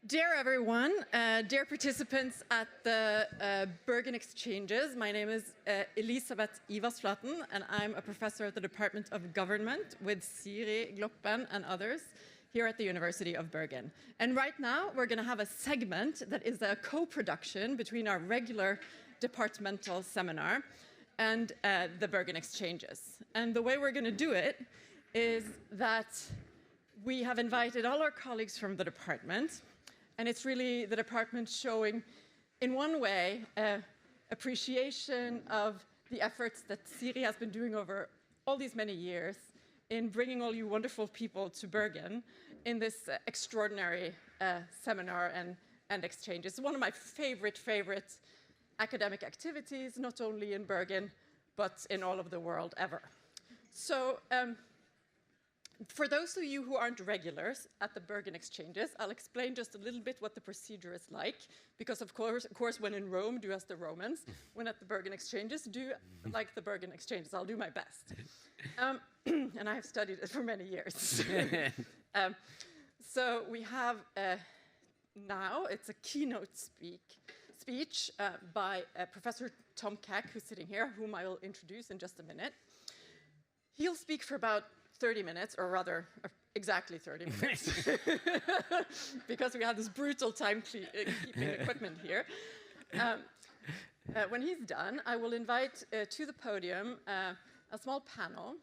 Dear everyone, dear participants at the Bergen Exchanges, my name is Elisabeth Ivarsflaten, and I'm a professor at the Department of Government with Siri Gloppen and others here at the University of Bergen. And right now, we're going to have a segment that is a co-production between our regular departmental seminar and the Bergen Exchanges. And the way we're going to do it is that we have invited all our colleagues from the department, and it's really the department showing, in one way, appreciation of the efforts that Siri has been doing over all these many years in bringing all you wonderful people to Bergen in this extraordinary seminar and exchange. It's one of my favorite academic activities, not only in Bergen, but in all of the world ever. So, for those of you who aren't regulars at the Bergen Exchanges, I'll explain just a little bit what the procedure is like, because of course, when in Rome, do as the Romans. When at the Bergen Exchanges, do like the Bergen Exchanges. I'll do my best. And I have studied it for many years. So we have now, it's a keynote speech by Professor Tom Keck, who's sitting here, whom I will introduce in just a minute. He'll speak for about 30 minutes, or rather, exactly 30 minutes, because we have this brutal time-keeping equipment here. When he's done, I will invite to the podium a small panel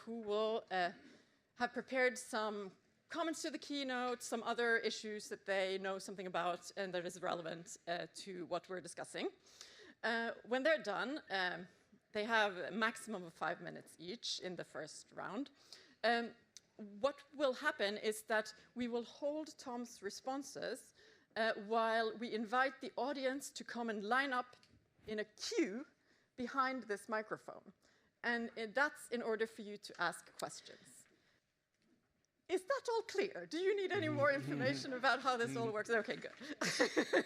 who will have prepared some comments to the keynote, some other issues that they know something about and that is relevant to what we're discussing. When they're done, they have a maximum of 5 minutes each in the first round. What will happen is that we will hold Tom's responses while we invite the audience to come and line up in a queue behind this microphone. And that's in order for you to ask questions. Is that all clear? Do you need any more information about how this all works? Okay, good.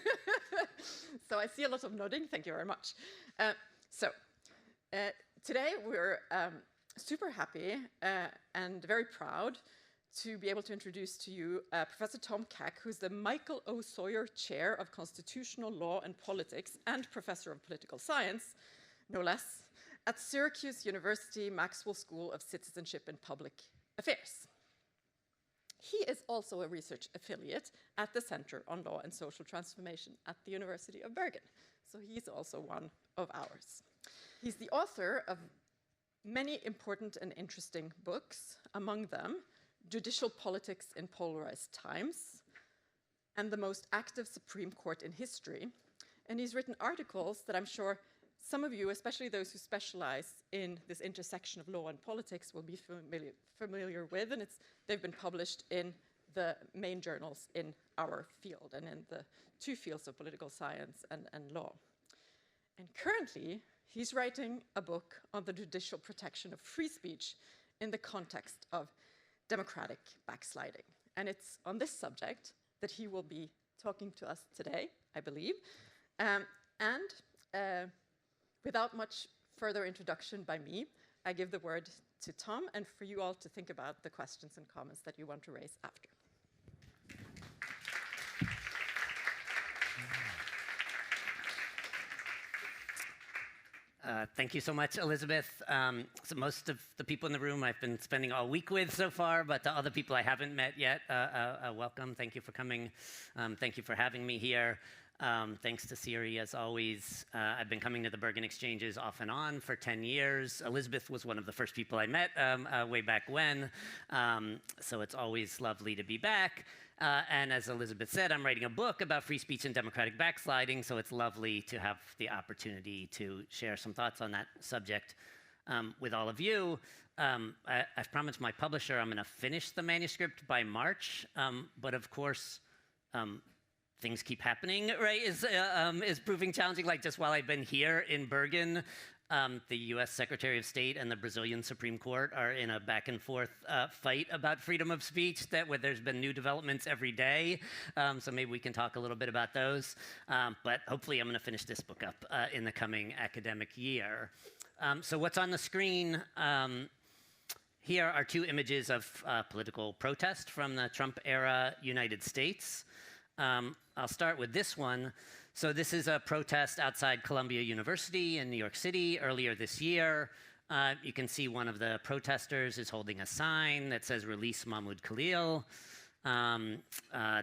So I see a lot of nodding. Thank you very much. Today we're super happy and very proud to be able to introduce to you Professor Tom Keck, who's the Michael O. Sawyer Chair of Constitutional Law and Politics and Professor of Political Science, no less, at Syracuse University Maxwell School of Citizenship and Public Affairs. He is also a research affiliate at the Center on Law and Social Transformation at the University of Bergen. So he's also one of ours. He's the author of many important and interesting books, among them Judicial Politics in Polarized Times and The Most Active Supreme Court in History. And he's written articles that I'm sure some of you, especially those who specialize in this intersection of law and politics, will be familiar with, and they've been published in the main journals in our field and in the two fields of political science and law. And currently, he's writing a book on the judicial protection of free speech in the context of democratic backsliding. And it's on this subject that he will be talking to us today, I believe. Without much further introduction by me, I give the word to Tom, and for you all to think about the questions and comments that you want to raise after. Thank you so much, Elizabeth. So most of the people in the room I've been spending all week with so far, but the other people I haven't met yet, welcome. Thank you for coming. Thank you for having me here. Thanks to Siri, as always. I've been coming to the Bergen Exchanges off and on for 10 years. Elizabeth was one of the first people I met way back when, so it's always lovely to be back. And as Elizabeth said, I'm writing a book about free speech and democratic backsliding, so it's lovely to have the opportunity to share some thoughts on that subject with all of you. I've promised my publisher I'm going to finish the manuscript by March, but of course, things keep happening, right? Is proving challenging. Like just while I've been here in Bergen, the U.S. Secretary of State and the Brazilian Supreme Court are in a back and forth fight about freedom of speech where there's been new developments every day. So maybe we can talk a little bit about those. But hopefully I'm going to finish this book up in the coming academic year. So what's on the screen here are two images of political protest from the Trump-era United States. I'll start with this one. So this is a protest outside Columbia University in New York City earlier this year. You can see one of the protesters is holding a sign that says, "Release Mahmoud Khalil."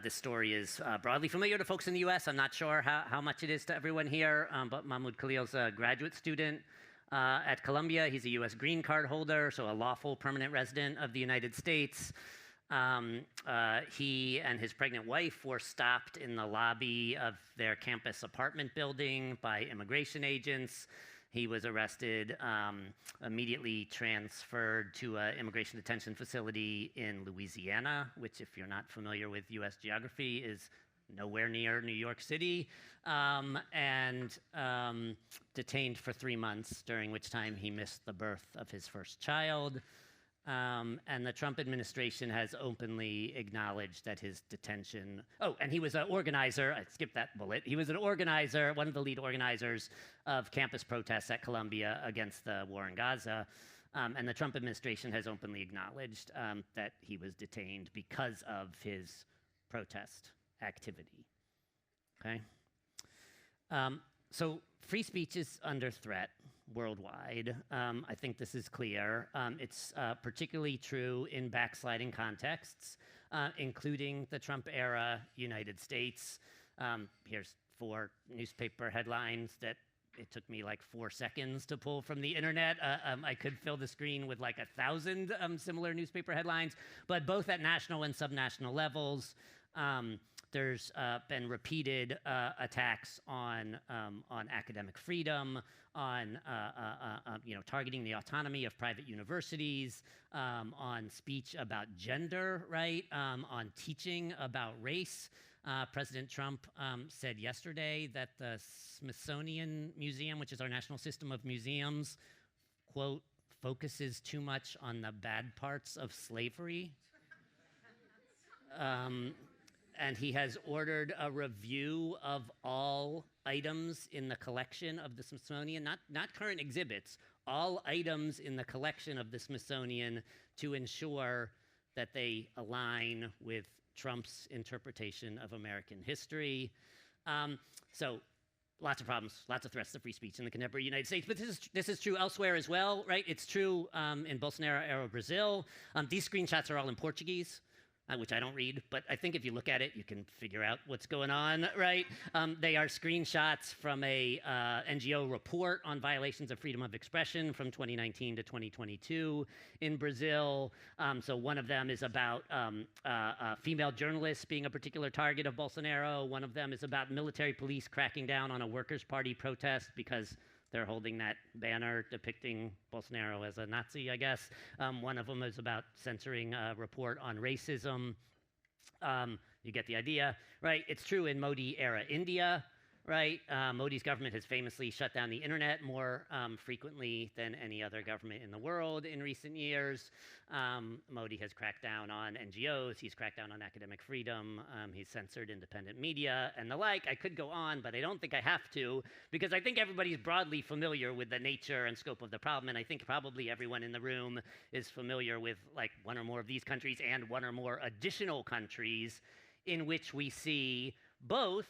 This story is broadly familiar to folks in the US. I'm not sure how much it is to everyone here, but Mahmoud Khalil's a graduate student at Columbia. He's a US green card holder, so a lawful permanent resident of the United States. He and his pregnant wife were stopped in the lobby of their campus apartment building by immigration agents. He was arrested, immediately transferred to an immigration detention facility in Louisiana, which, if you're not familiar with US geography, is nowhere near New York City, and detained for 3 months, during which time he missed the birth of his first child. And the Trump administration has openly acknowledged that his detention... Oh, and he was an organizer. I skipped that bullet. He was an organizer, one of the lead organizers of campus protests at Columbia against the war in Gaza. And the Trump administration has openly acknowledged that he was detained because of his protest activity. Okay? So free speech is under threat worldwide. I think this is clear. It's particularly true in backsliding contexts, including the Trump-era United States. Here's 4 newspaper headlines that it took me like 4 seconds to pull from the internet. I could fill the screen with like 1,000 similar newspaper headlines, but both at national and subnational levels. There's been repeated attacks on academic freedom, on targeting the autonomy of private universities, on speech about gender, right? On teaching about race. President Trump said yesterday that the Smithsonian Museum, which is our national system of museums, quote, focuses too much on the bad parts of slavery. And he has ordered a review of all items in the collection of the Smithsonian, not current exhibits, all items in the collection of the Smithsonian to ensure that they align with Trump's interpretation of American history. So lots of problems, lots of threats to free speech in the contemporary United States, but this is true elsewhere as well, right? It's true in Bolsonaro-era Brazil. These screenshots are all in Portuguese, which I don't read, but I think if you look at it, you can figure out what's going on, right? They are screenshots from a NGO report on violations of freedom of expression from 2019 to 2022 in Brazil. So one of them is about female journalists being a particular target of Bolsonaro. One of them is about military police cracking down on a Workers' Party protest because they're holding that banner depicting Bolsonaro as a Nazi, I guess. One of them is about censoring a report on racism. You get the idea, right? It's true in Modi-era India, right? Modi's government has famously shut down the internet more frequently than any other government in the world in recent years. Modi has cracked down on NGOs, he's cracked down on academic freedom, he's censored independent media and the like. I could go on, but I don't think I have to, because I think everybody's broadly familiar with the nature and scope of the problem, and I think probably everyone in the room is familiar with like one or more of these countries and one or more additional countries in which we see both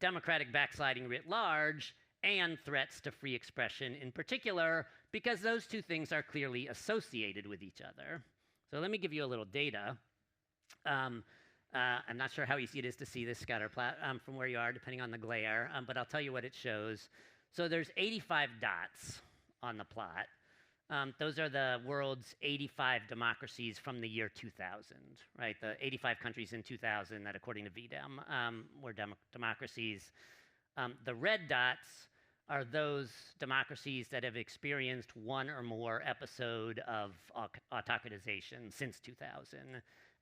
democratic backsliding writ large and threats to free expression in particular, because those two things are clearly associated with each other. So let me give you a little data. I'm not sure how easy it is to see this scatter plot from where you are, depending on the glare, but I'll tell you what it shows. So there's 85 dots on the plot. Those are the world's 85 democracies from the year 2000, right? The 85 countries in 2000 that, according to VDEM, were democracies. The red dots are those democracies that have experienced one or more episode of autocratization since 2000.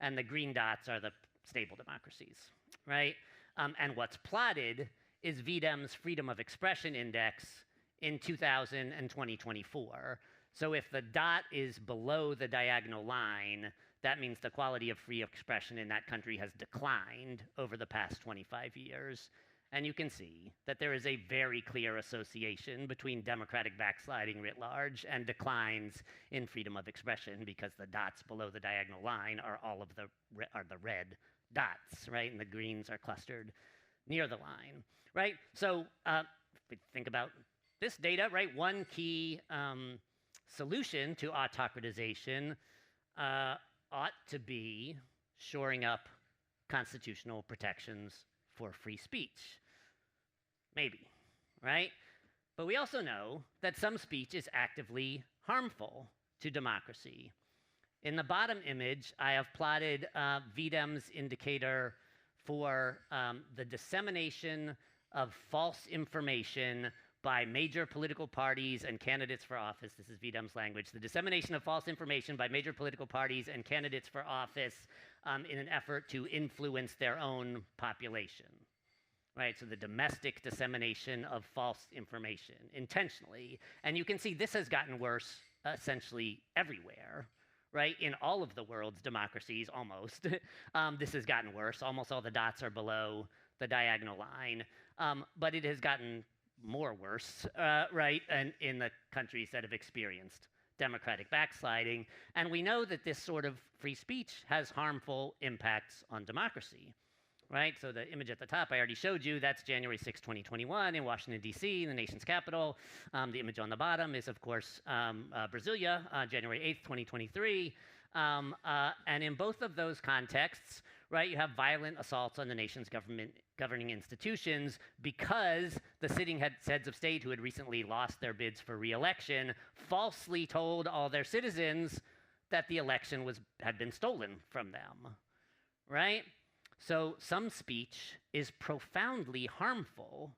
And the green dots are the stable democracies, right? And what's plotted is VDEM's Freedom of Expression Index in 2000 and 2024. So if the dot is below the diagonal line, that means the quality of free expression in that country has declined over the past 25 years. And you can see that there is a very clear association between democratic backsliding writ large and declines in freedom of expression, because the dots below the diagonal line are all of the red dots, right? And the greens are clustered near the line, right? So if we think about this data, right, one key solution to autocratization ought to be shoring up constitutional protections for free speech. Maybe, right? But we also know that some speech is actively harmful to democracy. In the bottom image, I have plotted VDEM's indicator for the dissemination of false information by major political parties and candidates for office. This is VDEM's language. The dissemination of false information by major political parties and candidates for office in an effort to influence their own population. Right, so the domestic dissemination of false information intentionally. And you can see this has gotten worse essentially everywhere, right? In all of the world's democracies, almost. This has gotten worse. Almost all the dots are below the diagonal line. But it has gotten more worse, right, and in the countries that have experienced democratic backsliding. And we know that this sort of free speech has harmful impacts on democracy. Right, so the image at the top I already showed you, that's January 6, 2021 in Washington, D.C., the nation's capital. The image on the bottom is, of course, Brasilia, January 8th, 2023. And in both of those contexts, right, you have violent assaults on the nation's governing institutions because the sitting heads of state who had recently lost their bids for re-election falsely told all their citizens that the election had been stolen from them, right? So some speech is profoundly harmful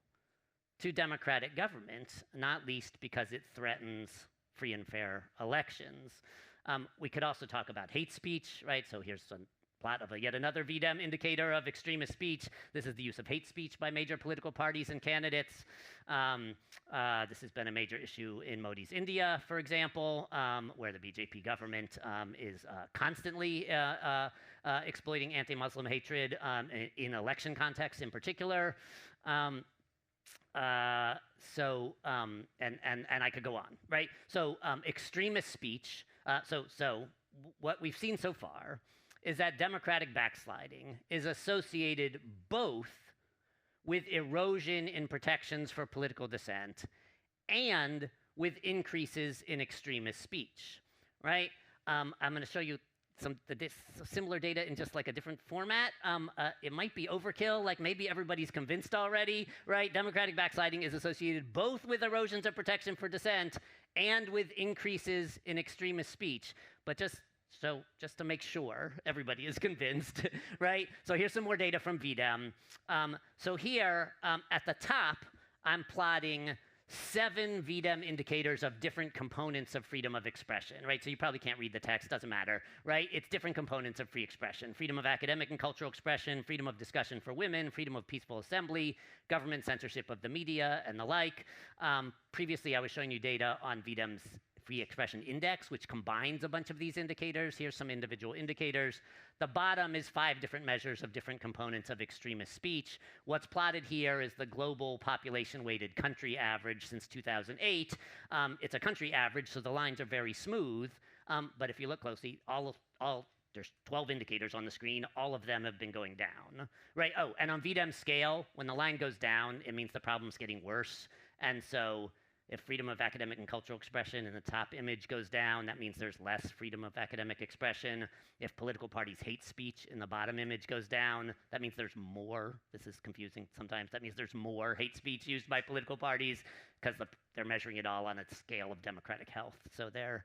to democratic government, not least because it threatens free and fair elections. We could also talk about hate speech, right? So here's some plot of yet another VDEM indicator of extremist speech. This is the use of hate speech by major political parties and candidates. This has been a major issue in Modi's India, for example, where the BJP government is constantly exploiting anti-Muslim hatred in election contexts in particular. And I could go on, right? So extremist speech, so what we've seen so far is that democratic backsliding is associated both with erosion in protections for political dissent and with increases in extremist speech, right? I'm going to show you similar data in just like a different format. It might be overkill, like maybe everybody's convinced already, right? Democratic backsliding is associated both with erosions of protection for dissent and with increases in extremist speech. But just to make sure everybody is convinced, right? So here's some more data from VDEM. So here at the top, I'm plotting 7 VDEM indicators of different components of freedom of expression, right? So you probably can't read the text, doesn't matter, right? It's different components of free expression: freedom of academic and cultural expression, freedom of discussion for women, freedom of peaceful assembly, government censorship of the media, and the like. Previously, I was showing you data on VDEM's Free Expression Index, which combines a bunch of these indicators. Here's some individual indicators. The bottom is 5 different measures of different components of extremist speech. What's plotted here is the global population-weighted country average since 2008. It's a country average, so the lines are very smooth. But if you look closely, there's 12 indicators on the screen. All of them have been going down, right? Oh, and on VDEM's scale, when the line goes down, it means the problem's getting worse. And so if freedom of academic and cultural expression in the top image goes down, that means there's less freedom of academic expression. If political parties' hate speech in the bottom image goes down, that means there's more. This is confusing sometimes. That means there's more hate speech used by political parties because they're measuring it all on a scale of democratic health. So their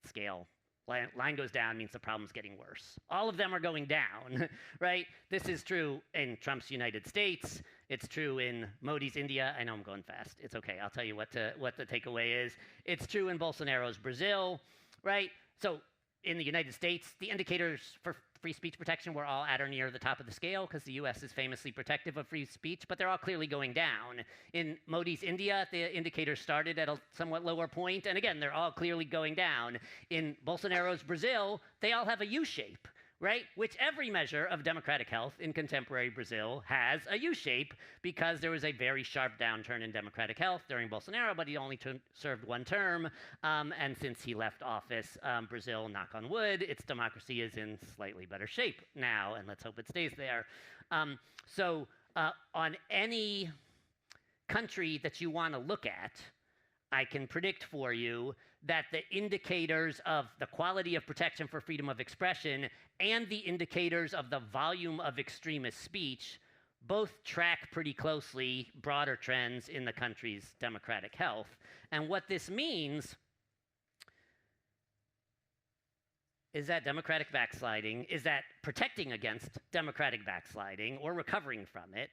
scale, line goes down, means the problem's getting worse. All of them are going down, right? This is true in Trump's United States. It's true in Modi's India. I know I'm going fast. It's okay. I'll tell you what the takeaway is. It's true in Bolsonaro's Brazil, right? So in the United States, the indicators for free speech protection were all at or near the top of the scale because the US is famously protective of free speech, but they're all clearly going down. In Modi's India, the indicators started at a somewhat lower point, and again, they're all clearly going down. In Bolsonaro's Brazil, they all have a U shape, right? Which every measure of democratic health in contemporary Brazil has a U-shape, because there was a very sharp downturn in democratic health during Bolsonaro, but he only served one term. And since he left office, Brazil, knock on wood, its democracy is in slightly better shape now, and let's hope it stays there. On any country that you want to look at, I can predict for you that the indicators of the quality of protection for freedom of expression and the indicators of the volume of extremist speech both track pretty closely broader trends in the country's democratic health. And what this means is that democratic backsliding, is that protecting against democratic backsliding or recovering from it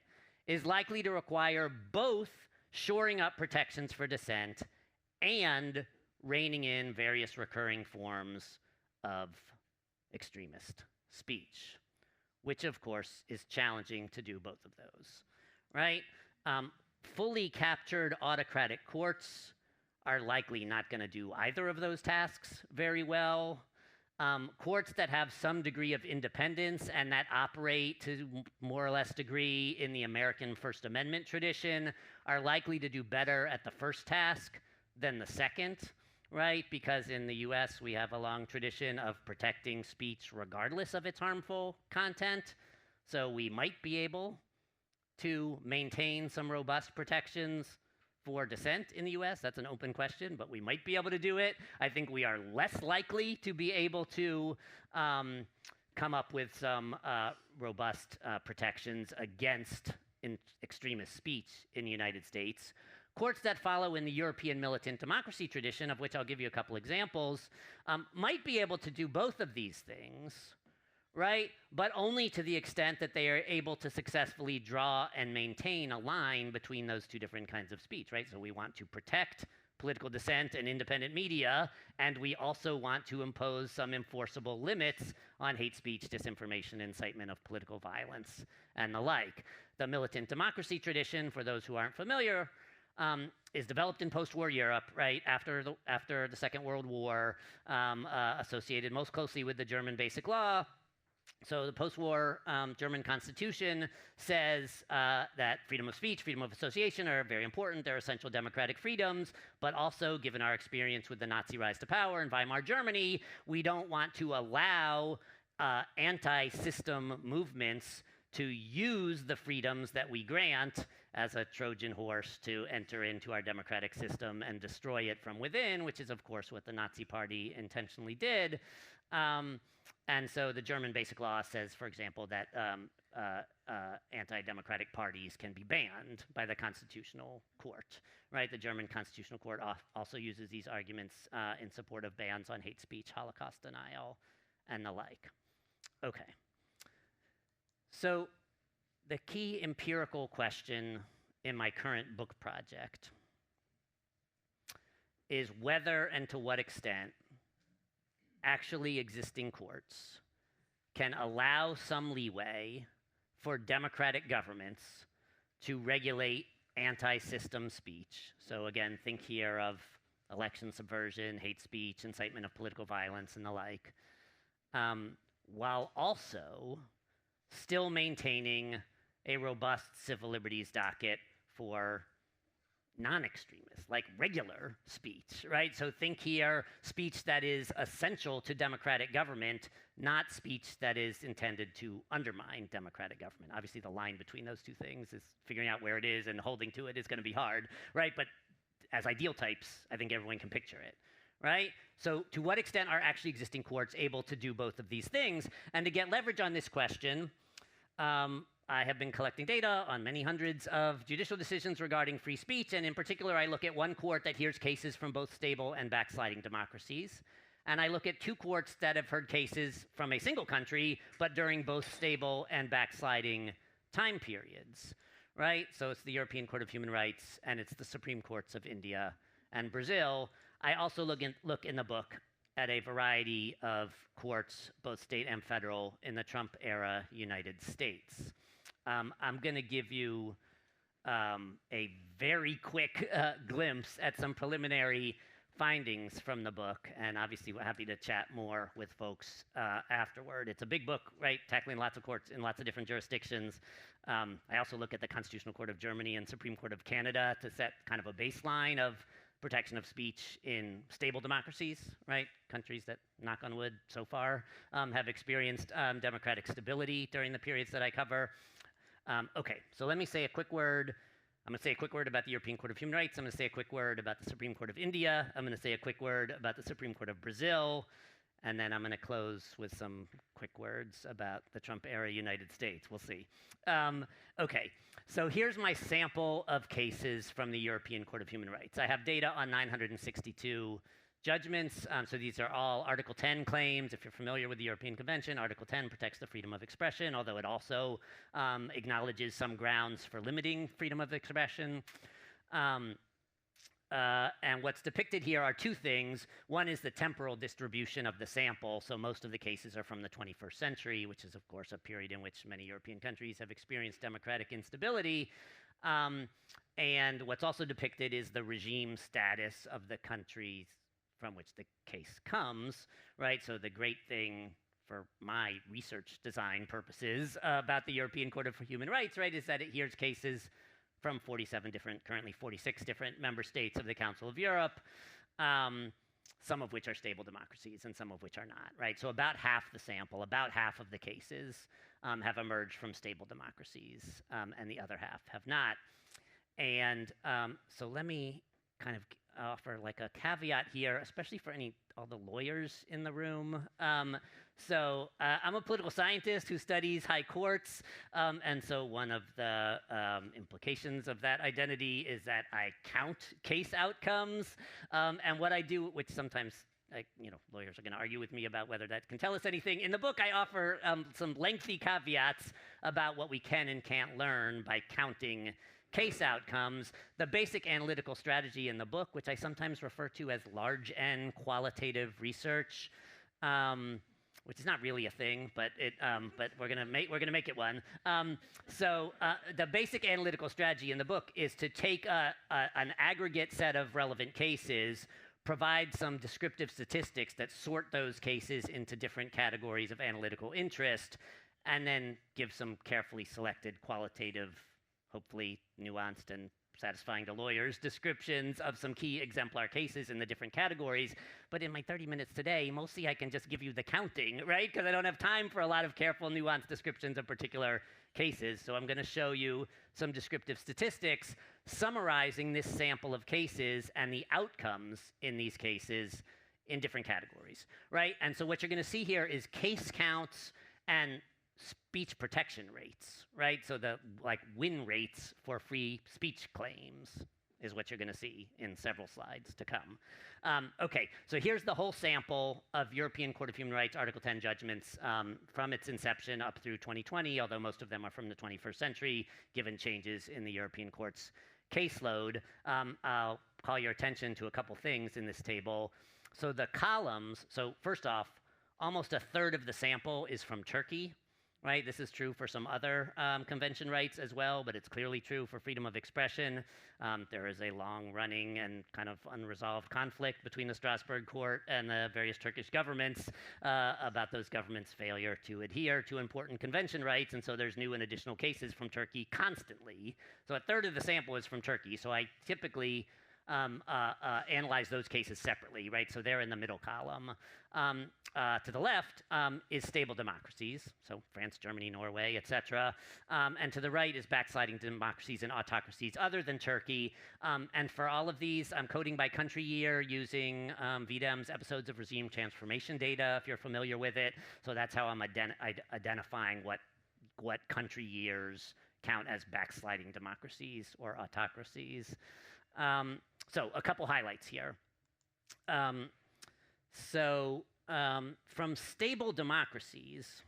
is likely to require both shoring up protections for dissent and reining in various recurring forms of extremist speech, which of course is challenging to do both of those, right? Fully captured autocratic courts are likely not going to do either of those tasks very well. Courts that have some degree of independence and that operate to more or less degree in the American First Amendment tradition are likely to do better at the first task than the second, right? Because in the US, we have a long tradition of protecting speech regardless of its harmful content. So we might be able to maintain some robust protections for dissent in the US. That's an open question, but we might be able to do it. I think we are less likely to be able to come up with some robust protections against extremist speech in the United States. Courts that follow in the European militant democracy tradition, of which I'll give you a couple examples, might be able to do both of these things, right? But only to the extent that they are able to successfully draw and maintain a line between those two different kinds of speech, right? So we want to protect political dissent and independent media, and we also want to impose some enforceable limits on hate speech, disinformation, incitement of political violence, and the like. The militant democracy tradition, for those who aren't familiar, is developed in post-war Europe, right, after the Second World War, associated most closely with the German Basic Law. So the post-war German Constitution says that freedom of speech, freedom of association are very important. They're essential democratic freedoms, but also, given our experience with the Nazi rise to power in Weimar Germany, we don't want to allow anti-system movements to use the freedoms that we grant as a Trojan horse to enter into our democratic system and destroy it from within, which is, of course, what the Nazi Party intentionally did. And so the German Basic Law says, for example, that anti-democratic parties can be banned by the Constitutional Court, right? The German Constitutional Court also uses these arguments in support of bans on hate speech, Holocaust denial, and the like. Okay. So the key empirical question in my current book project is whether and to what extent actually existing courts can allow some leeway for democratic governments to regulate anti-system speech. So again, think here of election subversion, hate speech, incitement of political violence, and the like, while also still maintaining a robust civil liberties docket for non-extremists, like regular speech, right? So think here, speech that is essential to democratic government, not speech that is intended to undermine democratic government. Obviously, the line between those two things is figuring out where it is, and holding to it is going to be hard, right? But as ideal types, I think everyone can picture it, right? So to what extent are actually existing courts able to do both of these things? And to get leverage on this question, I have been collecting data on many hundreds of judicial decisions regarding free speech, and in particular, I look at one court that hears cases from both stable and backsliding democracies, and I look at two courts that have heard cases from a single country, but during both stable and backsliding time periods, right? So it's the European Court of Human Rights, and it's the Supreme Courts of India and Brazil. I also look in the book at a variety of courts, both state and federal, in the Trump-era United States. I'm going to give you a very quick glimpse at some preliminary findings from the book, and obviously we're happy to chat more with folks afterward. It's a big book, right, tackling lots of courts in lots of different jurisdictions. I also look at the Constitutional Court of Germany and Supreme Court of Canada to set kind of a baseline of protection of speech in stable democracies, right? Countries that, knock on wood, so far have experienced democratic stability during the periods that I cover. Okay, so let me say a quick word. I'm going to say a quick word about the European Court of Human Rights. I'm going to say a quick word about the Supreme Court of India. I'm going to say a quick word about the Supreme Court of Brazil. And then I'm going to close with some quick words about the Trump-era United States. We'll see. Okay, so here's my sample of cases from the European Court of Human Rights. I have data on 962 judgments. So these are all Article 10 claims. If you're familiar with the European Convention, Article 10 protects the freedom of expression, although it also acknowledges some grounds for limiting freedom of expression. And what's depicted here are two things. One is the temporal distribution of the sample. So most of the cases are from the 21st century, which is, of course, a period in which many European countries have experienced democratic instability. And what's also depicted is the regime status of the countries from which the case comes, right? So the great thing for my research design purposes about the European Court of Human Rights, right, is that it hears cases from 47 different, currently 46 different member states of the Council of Europe, some of which are stable democracies and some of which are not, right? So about half the sample, about half of the cases have emerged from stable democracies, and the other half have not. And so let me kind of offer like a caveat here, especially for all the lawyers in the room. So I'm a political scientist who studies high courts, and so one of the implications of that identity is that I count case outcomes, and what I do, which sometimes lawyers are going to argue with me about whether that can tell us anything. In the book, I offer some lengthy caveats about what we can and can't learn by counting case outcomes. The basic analytical strategy in the book, which I sometimes refer to as large N qualitative research, which is not really a thing, but we're gonna make it one. So the basic analytical strategy in the book is to take an aggregate set of relevant cases, provide some descriptive statistics that sort those cases into different categories of analytical interest, and then give some carefully selected qualitative, hopefully nuanced and satisfying to lawyers, descriptions of some key exemplar cases in the different categories. But in my 30 minutes today, mostly I can just give you the counting, right? Because I don't have time for a lot of careful, nuanced descriptions of particular cases. So I'm going to show you some descriptive statistics summarizing this sample of cases and the outcomes in these cases in different categories, right? And so what you're going to see here is case counts and speech protection rates, right? So the win rates for free speech claims is what you're going to see in several slides to come. Okay, so here's the whole sample of European Court of Human Rights Article 10 judgments from its inception up through 2020, although most of them are from the 21st century, given changes in the European Court's caseload. I'll call your attention to a couple things in this table. So the columns, so first off, almost a third of the sample is from Turkey. Right? This is true for some other convention rights as well, but it's clearly true for freedom of expression. There is a long-running and kind of unresolved conflict between the Strasbourg court and the various Turkish governments about those governments' failure to adhere to important convention rights, and so there's new and additional cases from Turkey constantly. So a third of the sample is from Turkey, so I typically analyze those cases separately, right? So they're in the middle column. To the left is stable democracies, so France, Germany, Norway, etc. And to the right is backsliding democracies and autocracies other than Turkey. And for all of these, I'm coding by country year using VDEM's episodes of regime transformation data, if you're familiar with it. So that's how I'm identifying what country years count as backsliding democracies or autocracies. So a couple highlights here. From stable democracies,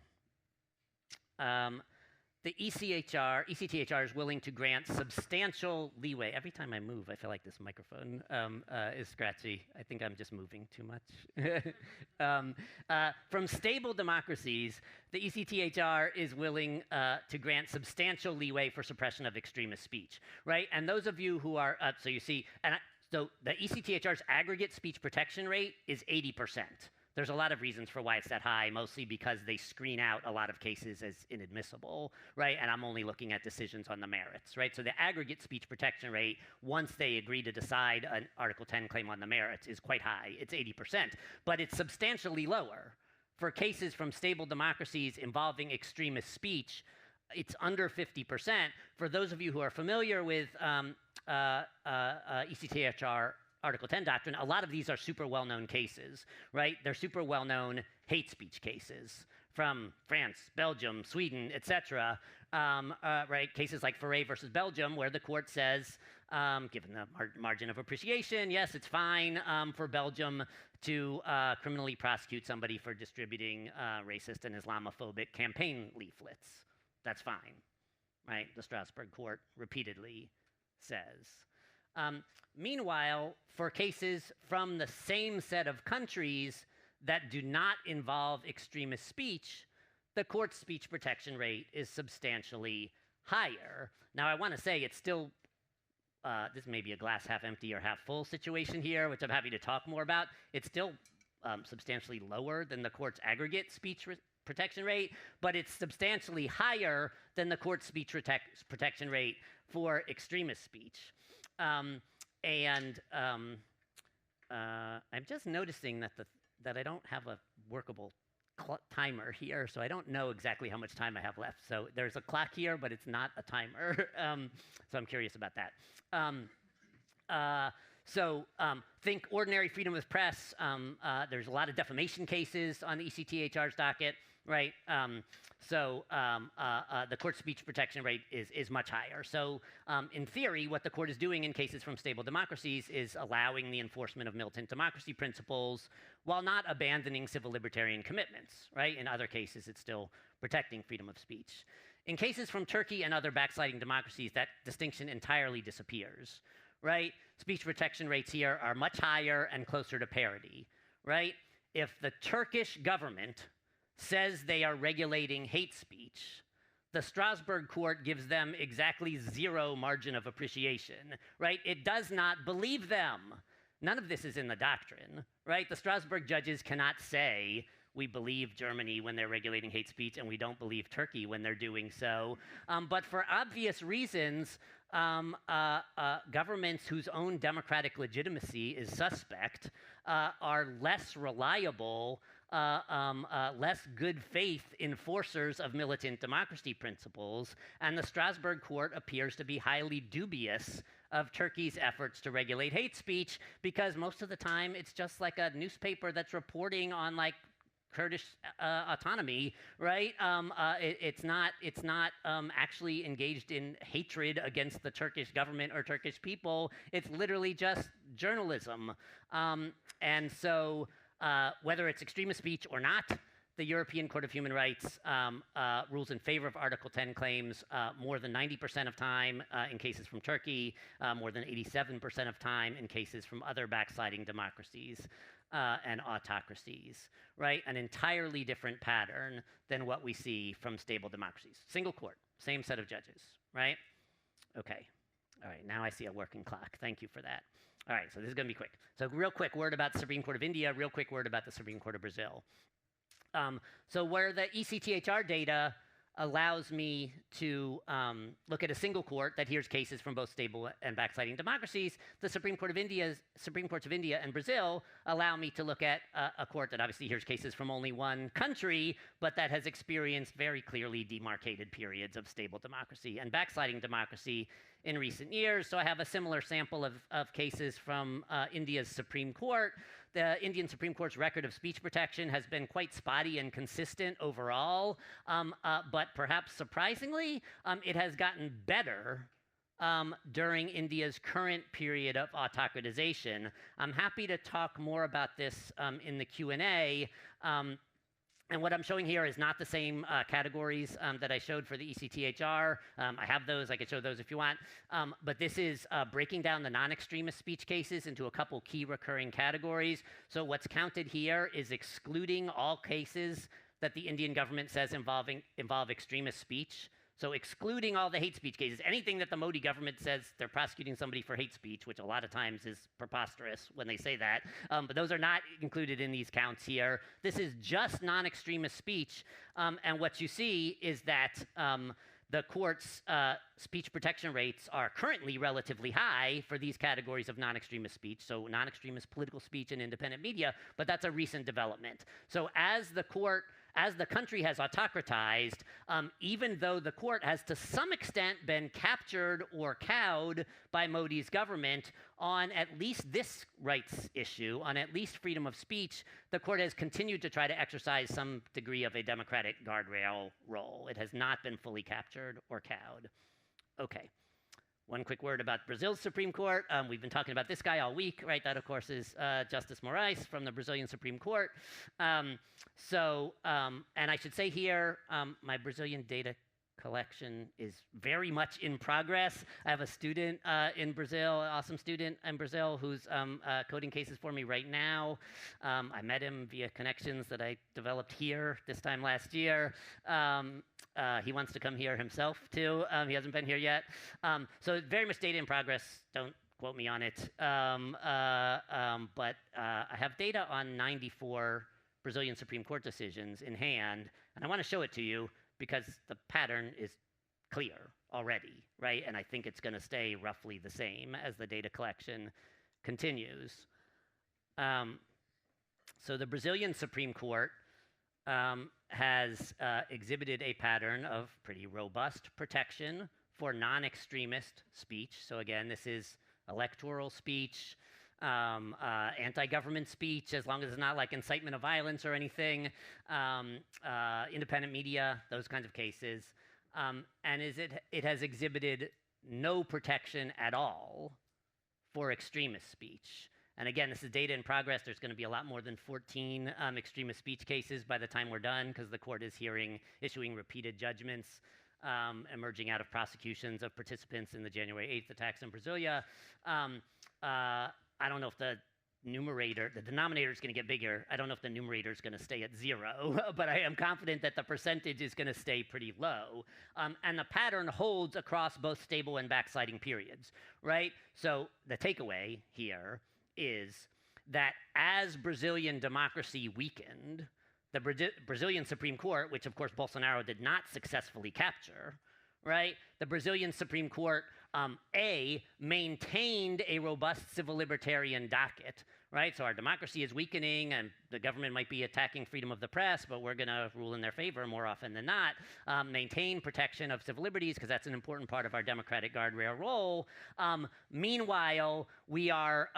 the ECTHR is willing to grant substantial leeway. Every time I move, I feel like this microphone is scratchy. I think I'm just moving too much. From stable democracies, the ECTHR is willing to grant substantial leeway for suppression of extremist speech, right? And those of you who are, so you see, So the ECTHR's aggregate speech protection rate is 80%. There's a lot of reasons for why it's that high, mostly because they screen out a lot of cases as inadmissible, right? And I'm only looking at decisions on the merits, right? So the aggregate speech protection rate, once they agree to decide an Article 10 claim on the merits, is quite high. It's 80%, but it's substantially lower. For cases from stable democracies involving extremist speech, it's under 50%. For those of you who are familiar with ECTHR Article 10 doctrine, a lot of these are super well-known cases, right? They're super well-known hate speech cases from France, Belgium, Sweden, etc. Right? Cases like Foray versus Belgium, where the court says, given the margin of appreciation, yes, it's fine for Belgium to criminally prosecute somebody for distributing racist and Islamophobic campaign leaflets. That's fine, right? The Strasbourg court repeatedly says. Meanwhile, for cases from the same set of countries that do not involve extremist speech, the court's speech protection rate is substantially higher. Now, I want to say it's still, this may be a glass half empty or half full situation here, which I'm happy to talk more about. It's still substantially lower than the court's aggregate speech protection rate, but it's substantially higher than the court's speech protection rate for extremist speech. I'm just noticing that I don't have a workable timer here, so I don't know exactly how much time I have left. So there's a clock here, but it's not a timer. So I'm curious about that. Think ordinary freedom of press. There's a lot of defamation cases on the ECTHR's docket, right? The court's speech protection rate is much higher. So in theory, what the court is doing in cases from stable democracies is allowing the enforcement of militant democracy principles while not abandoning civil libertarian commitments, right? In other cases, it's still protecting freedom of speech. In cases from Turkey and other backsliding democracies, that distinction entirely disappears, right? Speech protection rates here are much higher and closer to parity, right? If the Turkish government says they are regulating hate speech, the Strasbourg court gives them exactly zero margin of appreciation, right? It does not believe them. None of this is in the doctrine, right? The Strasbourg judges cannot say, we believe Germany when they're regulating hate speech and we don't believe Turkey when they're doing so. But for obvious reasons, governments whose own democratic legitimacy is suspect are less reliable, less good faith enforcers of militant democracy principles, and the Strasbourg court appears to be highly dubious of Turkey's efforts to regulate hate speech, because most of the time it's just like a newspaper that's reporting on like Kurdish autonomy, right? It's not actually engaged in hatred against the Turkish government or Turkish people. It's literally just journalism. And so whether it's extremist speech or not, the European Court of Human Rights rules in favor of Article 10 claims more than 90% of time in cases from Turkey, more than 87% of time in cases from other backsliding democracies and autocracies, right? An entirely different pattern than what we see from stable democracies. Single court, same set of judges, right? Okay. All right, now I see a working clock. Thank you for that. All right, so this is going to be quick. So real quick word about the Supreme Court of India, real quick word about the Supreme Court of Brazil. So where the ECTHR data allows me to look at a single court that hears cases from both stable and backsliding democracies, the Supreme Courts of India and Brazil allow me to look at a court that obviously hears cases from only one country, but that has experienced very clearly demarcated periods of stable democracy and backsliding democracy in recent years. So I have a similar sample of cases from India's Supreme Court. The Indian Supreme Court's record of speech protection has been quite spotty and consistent overall, but perhaps surprisingly, it has gotten better during India's current period of autocratization. I'm happy to talk more about this in the Q&A. And what I'm showing here is not the same categories that I showed for the ECTHR. I have those. I could show those if you want. But this is breaking down the non-extremist speech cases into a couple key recurring categories. So what's counted here is excluding all cases that the Indian government says involve extremist speech. So excluding all the hate speech cases, anything that the Modi government says they're prosecuting somebody for hate speech, which a lot of times is preposterous when they say that, but those are not included in these counts here. This is just non-extremist speech, and what you see is that the court's speech protection rates are currently relatively high for these categories of non-extremist speech, so non-extremist political speech and independent media, but that's a recent development. So as the country has autocratized, even though the court has to some extent been captured or cowed by Modi's government on at least this rights issue, on at least freedom of speech, the court has continued to try to exercise some degree of a democratic guardrail role. It has not been fully captured or cowed. Okay. One quick word about Brazil's Supreme Court. We've been talking about this guy all week, right? That, of course, is Justice Moraes from the Brazilian Supreme Court. And I should say here, my Brazilian data collection is very much in progress. I have a student in Brazil, an awesome student in Brazil, who's coding cases for me right now. I met him via connections that I developed here this time last year. He wants to come here himself, too. He hasn't been here yet. So very much data in progress. Don't quote me on it. But I have data on 94 Brazilian Supreme Court decisions in hand, and I want to show it to you because the pattern is clear already, right? And I think it's going to stay roughly the same as the data collection continues. So the Brazilian Supreme Court has exhibited a pattern of pretty robust protection for non-extremist speech. So again, this is electoral speech, anti-government speech, as long as it's not like incitement of violence or anything, independent media, those kinds of cases. And it has exhibited no protection at all for extremist speech. And again, this is data in progress. There's going to be a lot more than 14 extremist speech cases by the time we're done, because the court is issuing repeated judgments emerging out of prosecutions of participants in the January 8th attacks in Brasilia. I don't know if the denominator is going to get bigger. I don't know if the numerator is going to stay at 0, but I am confident that the percentage is going to stay pretty low. And the pattern holds across both stable and backsliding periods, right? So the takeaway here is that as Brazilian democracy weakened, the Brazilian Supreme Court, which of course Bolsonaro did not successfully capture, right? The Brazilian Supreme Court, maintained a robust civil libertarian docket, right? So our democracy is weakening and the government might be attacking freedom of the press, but we're going to rule in their favor more often than not. Maintain protection of civil liberties, because that's an important part of our democratic guardrail role. Meanwhile, we are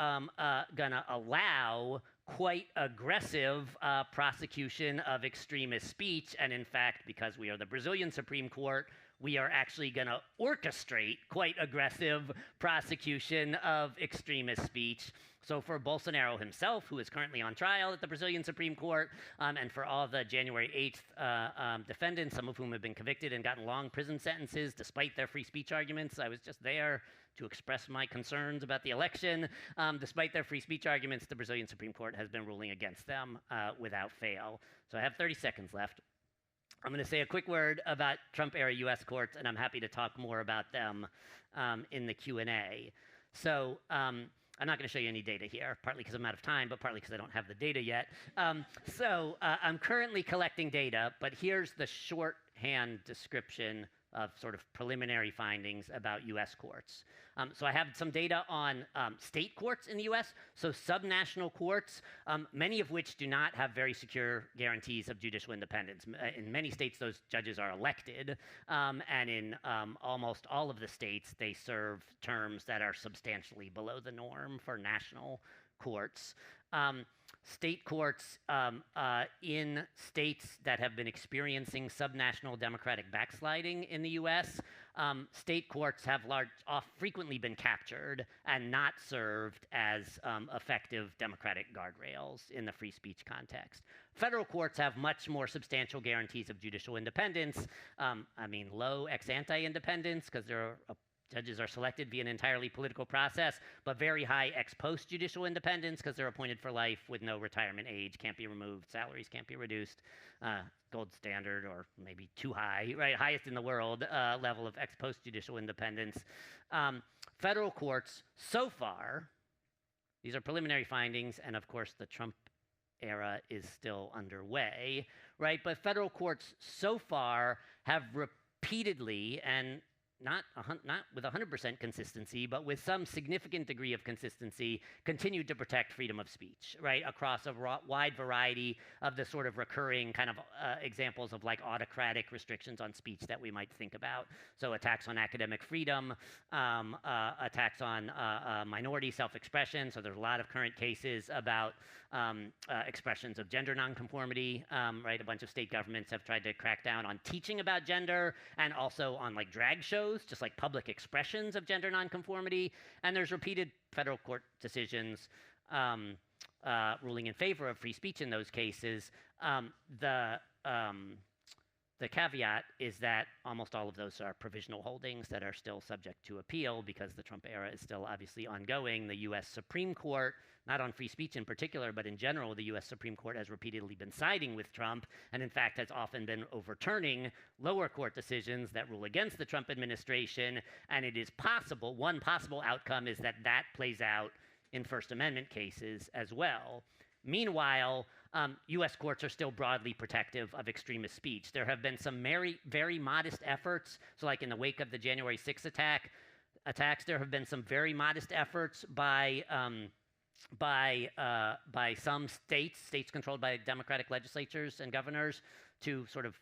going to allow quite aggressive prosecution of extremist speech. And in fact, because we are the Brazilian Supreme Court, we are actually going to orchestrate quite aggressive prosecution of extremist speech. So for Bolsonaro himself, who is currently on trial at the Brazilian Supreme Court, and for all the January 8th defendants, some of whom have been convicted and gotten long prison sentences despite their free speech arguments. I was just there to express my concerns about the election. Despite their free speech arguments, the Brazilian Supreme Court has been ruling against them without fail. So I have 30 seconds left. I'm going to say a quick word about Trump-era U.S. courts, and I'm happy to talk more about them in the Q&A. So I'm not going to show you any data here, partly because I'm out of time, but partly because I don't have the data yet. I'm currently collecting data, but here's the shorthand description of sort of preliminary findings about U.S. courts. So I have some data on state courts in the U.S., so subnational courts, many of which do not have very secure guarantees of judicial independence. In many states, those judges are elected, and in almost all of the states, they serve terms that are substantially below the norm for national courts. State courts in states that have been experiencing subnational democratic backsliding in the U.S., state courts have frequently been captured and not served as effective democratic guardrails in the free speech context. Federal courts have much more substantial guarantees of judicial independence. Low ex ante independence, because there are Judges are selected via an entirely political process, but very high ex post judicial independence because they're appointed for life with no retirement age, can't be removed, salaries can't be reduced. Gold standard, or maybe too high, right? Highest in the world level of ex post judicial independence. Federal courts so far, these are preliminary findings, and of course the Trump era is still underway, right? But federal courts so far have repeatedly, and not with 100% consistency, but with some significant degree of consistency, continued to protect freedom of speech, right, across a wide variety of the sort of recurring kind of examples of like autocratic restrictions on speech that we might think about. So attacks on academic freedom, attacks on minority self-expression. So there's a lot of current cases about expressions of gender nonconformity, right? A bunch of state governments have tried to crack down on teaching about gender and also on like drag shows, just like public expressions of gender nonconformity. And there's repeated federal court decisions ruling in favor of free speech in those cases. The caveat is that almost all of those are provisional holdings that are still subject to appeal because the Trump era is still obviously ongoing. The U.S. Supreme Court, not on free speech in particular, but in general, the U.S. Supreme Court has repeatedly been siding with Trump and in fact has often been overturning lower court decisions that rule against the Trump administration. And it is possible, one possible outcome is that that plays out in First Amendment cases as well. Meanwhile, U.S. courts are still broadly protective of extremist speech. There have been some very modest efforts. So like in the wake of the January 6th attacks, there have been some very modest efforts by some states controlled by Democratic legislatures and governors to sort of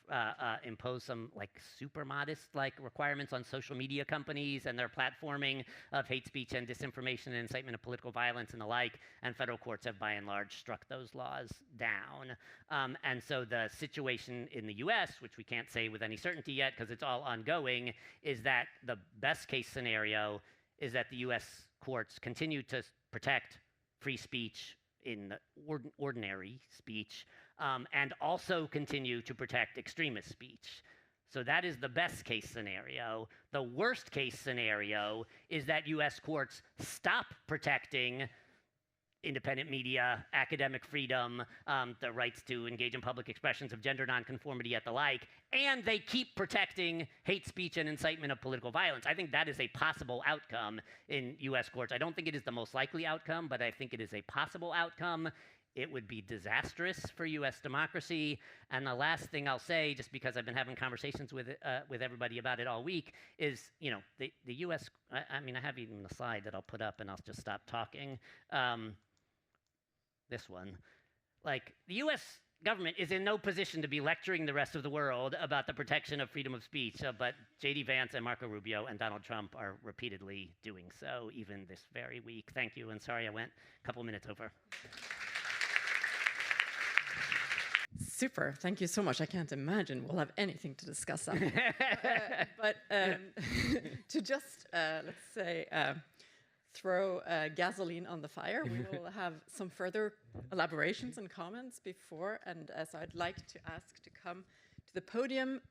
impose some like super modest like requirements on social media companies and their platforming of hate speech and disinformation and incitement of political violence and the like, and federal courts have by and large struck those laws down. And so the situation in the US, which we can't say with any certainty yet because it's all ongoing, is that the best case scenario is that the US courts continue to protect free speech in ordinary speech, and also continue to protect extremist speech. So that is the best case scenario. The worst case scenario is that US courts stop protecting independent media, academic freedom, the rights to engage in public expressions of gender nonconformity and the like, and they keep protecting hate speech and incitement of political violence. I think that is a possible outcome in US courts. I don't think it is the most likely outcome, but I think it is a possible outcome. It would be disastrous for US democracy. And the last thing I'll say, just because I've been having conversations with everybody about it all week, is, you know, the US, I mean, I have even the slide that I'll put up and I'll just stop talking. This one. Like, the US government is in no position to be lecturing the rest of the world about the protection of freedom of speech, but J.D. Vance and Marco Rubio and Donald Trump are repeatedly doing so, even this very week. Thank you, and sorry I went a couple minutes over. Super, thank you so much. I can't imagine we'll have anything to discuss on. But to just, let's say, throw gasoline on the fire, we will have some further elaborations and comments before, and so I'd like to ask to come to the podium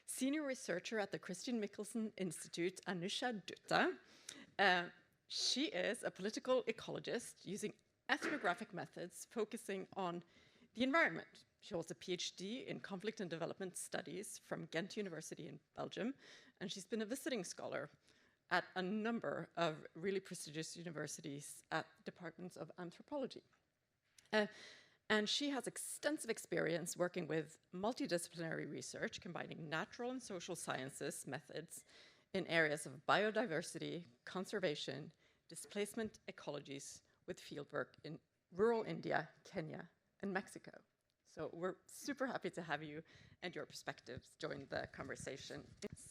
senior researcher at the Christian Michelsen Institute, Anusha Dutta. She is a political ecologist using ethnographic methods focusing on the environment. She holds a PhD in conflict and development studies from Ghent University in Belgium, and she's been a visiting scholar at a number of really prestigious universities at departments of anthropology. And she has extensive experience working with multidisciplinary research, combining natural and social sciences methods in areas of biodiversity, conservation, displacement ecologies, with fieldwork in rural India, Kenya, and Mexico. So we're super happy to have you and your perspectives join the conversation.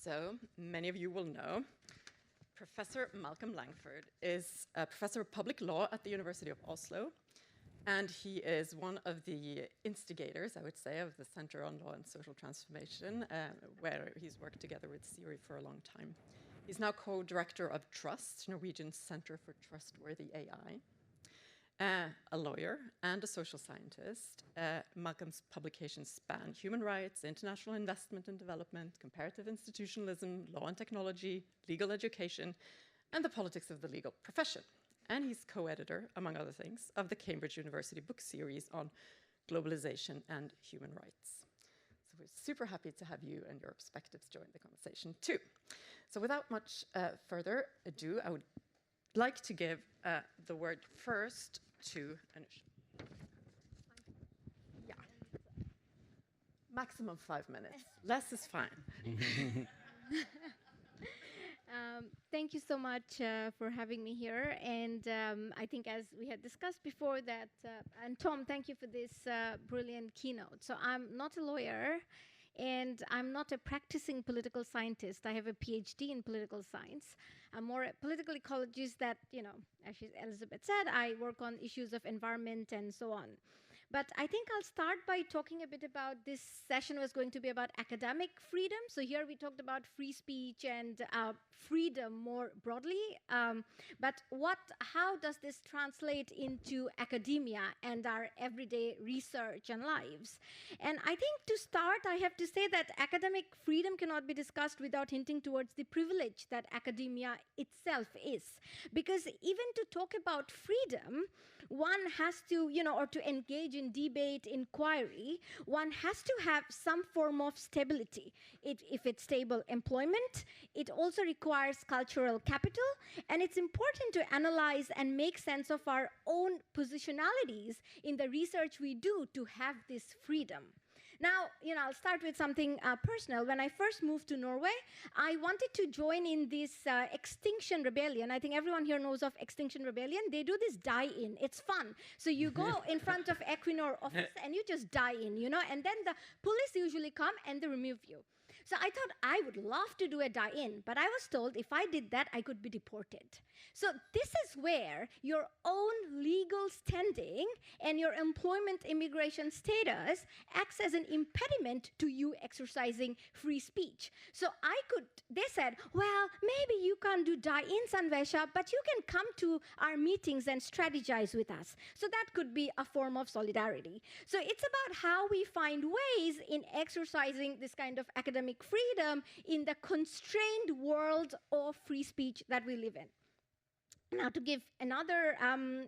So many of you will know Professor Malcolm Langford is a professor of public law at the University of Oslo, and he is one of the instigators, I would say, of the Center on Law and Social Transformation, where he's worked together with CIRI for a long time. He's now co-director of Trust, Norwegian's Center for Trustworthy AI. a lawyer and a social scientist. Malcolm's publications span human rights, international investment and development, comparative institutionalism, law and technology, legal education, and the politics of the legal profession. And he's co-editor, among other things, of the Cambridge University book series on globalization and human rights. So we're super happy to have you and your perspectives join the conversation too. So without much further ado, I would like to give the word first to Anusha. Yeah. Maximum 5 minutes. Less is fine. Thank you so much for having me here. And I think as we had discussed before that, and Tom, thank you for this brilliant keynote. So I'm not a lawyer, and I'm not a practicing political scientist. I have a PhD in political science. I'm more a political ecologist that, you know, as Elizabeth said, I work on issues of environment and so on. But I think I'll start by talking a bit about this session was going to be about academic freedom. So here we talked about free speech and freedom more broadly. But how does this translate into academia and our everyday research and lives? And I think to start, I have to say that academic freedom cannot be discussed without hinting towards the privilege that academia itself is. Because even to talk about freedom, one has to, you know, or to engage in debate, inquiry, one has to have some form of stability. If it's stable employment, it also requires cultural capital, and it's important to analyze and make sense of our own positionalities in the research we do to have this freedom. Now, you know, I'll start with something personal. When I first moved to Norway, I wanted to join in this Extinction Rebellion. I think everyone here knows of Extinction Rebellion. They do this die-in. It's fun. So you go in front of Equinor office and you just die in, you know, and then the police usually come and they remove you. So I thought I would love to do a die-in, but I was told if I did that, I could be deported. So this is where your own legal standing and your employment immigration status acts as an impediment to you exercising free speech. So they said, well, maybe you can't do die-in, Sanvesha, but you can come to our meetings and strategize with us. So that could be a form of solidarity. So it's about how we find ways in exercising this kind of academic freedom in the constrained world of free speech that we live in. Now, to give another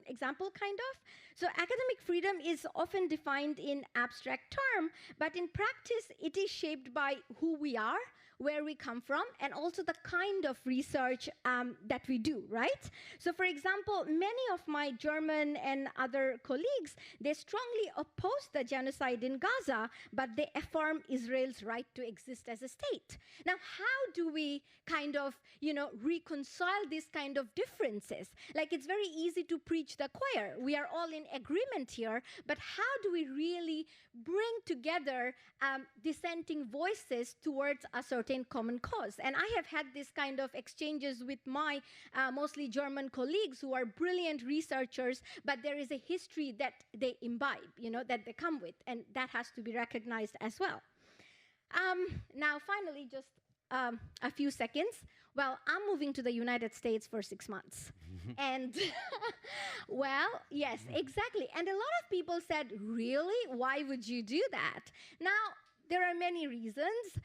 example, kind of, so academic freedom is often defined in abstract term, but in practice, it is shaped by who we are, where we come from, and also the kind of research that we do, right? So for example, many of my German and other colleagues, they strongly oppose the genocide in Gaza, but they affirm Israel's right to exist as a state. Now, how do we kind of, you know, reconcile these kind of differences? Like, it's very easy to preach the choir. We are all in agreement here, but how do we really bring together dissenting voices towards a certain common cause? And I have had this kind of exchanges with my mostly German colleagues who are brilliant researchers, but there is a history that they imbibe, you know, that they come with, and that has to be recognized as well. Now, finally, just a few seconds. Well, I'm moving to the United States for 6 months. And, well, yes, exactly. And a lot of people said, really? Why would you do that? Now, there are many reasons.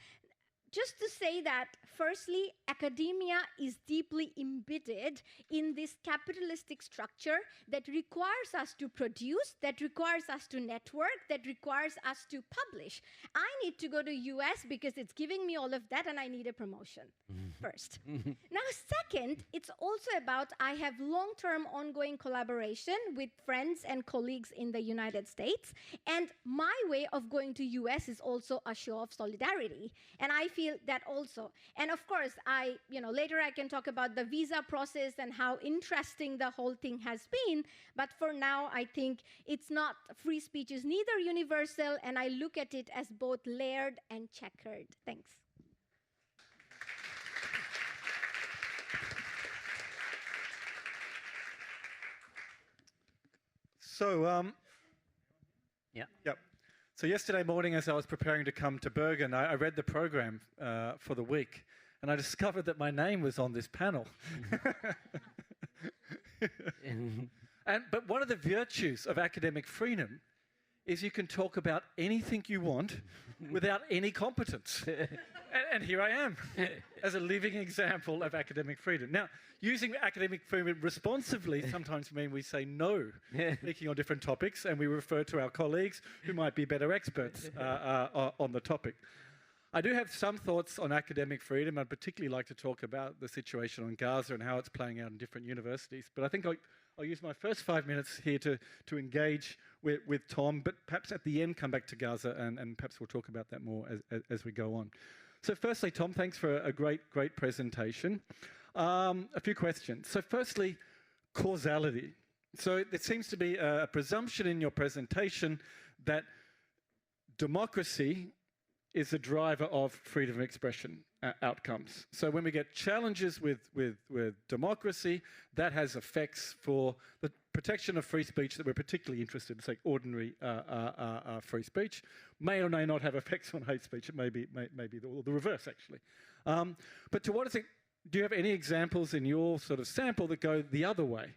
Just to say that, firstly, academia is deeply embedded in this capitalistic structure that requires us to produce, that requires us to network, that requires us to publish. I need to go to US because it's giving me all of that, and I need a promotion first. Now, second, it's also about I have long-term ongoing collaboration with friends and colleagues in the United States, and my way of going to US is also a show of solidarity, and I feel that also. And of course, later I can talk about the visa process and how interesting the whole thing has been, but for now, I think it's not, free speech is neither universal, and I look at it as both layered and checkered. Thanks. So, Yep. So yesterday morning, as I was preparing to come to Bergen, I read the program for the week, and I discovered that my name was on this panel. But one of the virtues of academic freedom is you can talk about anything you want without any competence. And here I am, as a living example of academic freedom. Now, using academic freedom responsibly sometimes means we say no, speaking on different topics, and we refer to our colleagues who might be better experts on the topic. I do have some thoughts on academic freedom. I'd particularly like to talk about the situation on Gaza and how it's playing out in different universities. But I think I'll use my first 5 minutes here to engage with Tom, but perhaps at the end come back to Gaza, and perhaps we'll talk about that more as we go on. So firstly, Tom, thanks for a great presentation. A few questions. So firstly, causality. So there seems to be a presumption in your presentation that democracy is the driver of freedom of expression outcomes. So when we get challenges with democracy, that has effects for the protection of free speech that we're particularly interested in, say ordinary free speech. May or may not have effects on hate speech. It may be the reverse, actually. But to what extent, do you have any examples in your sort of sample that go the other way?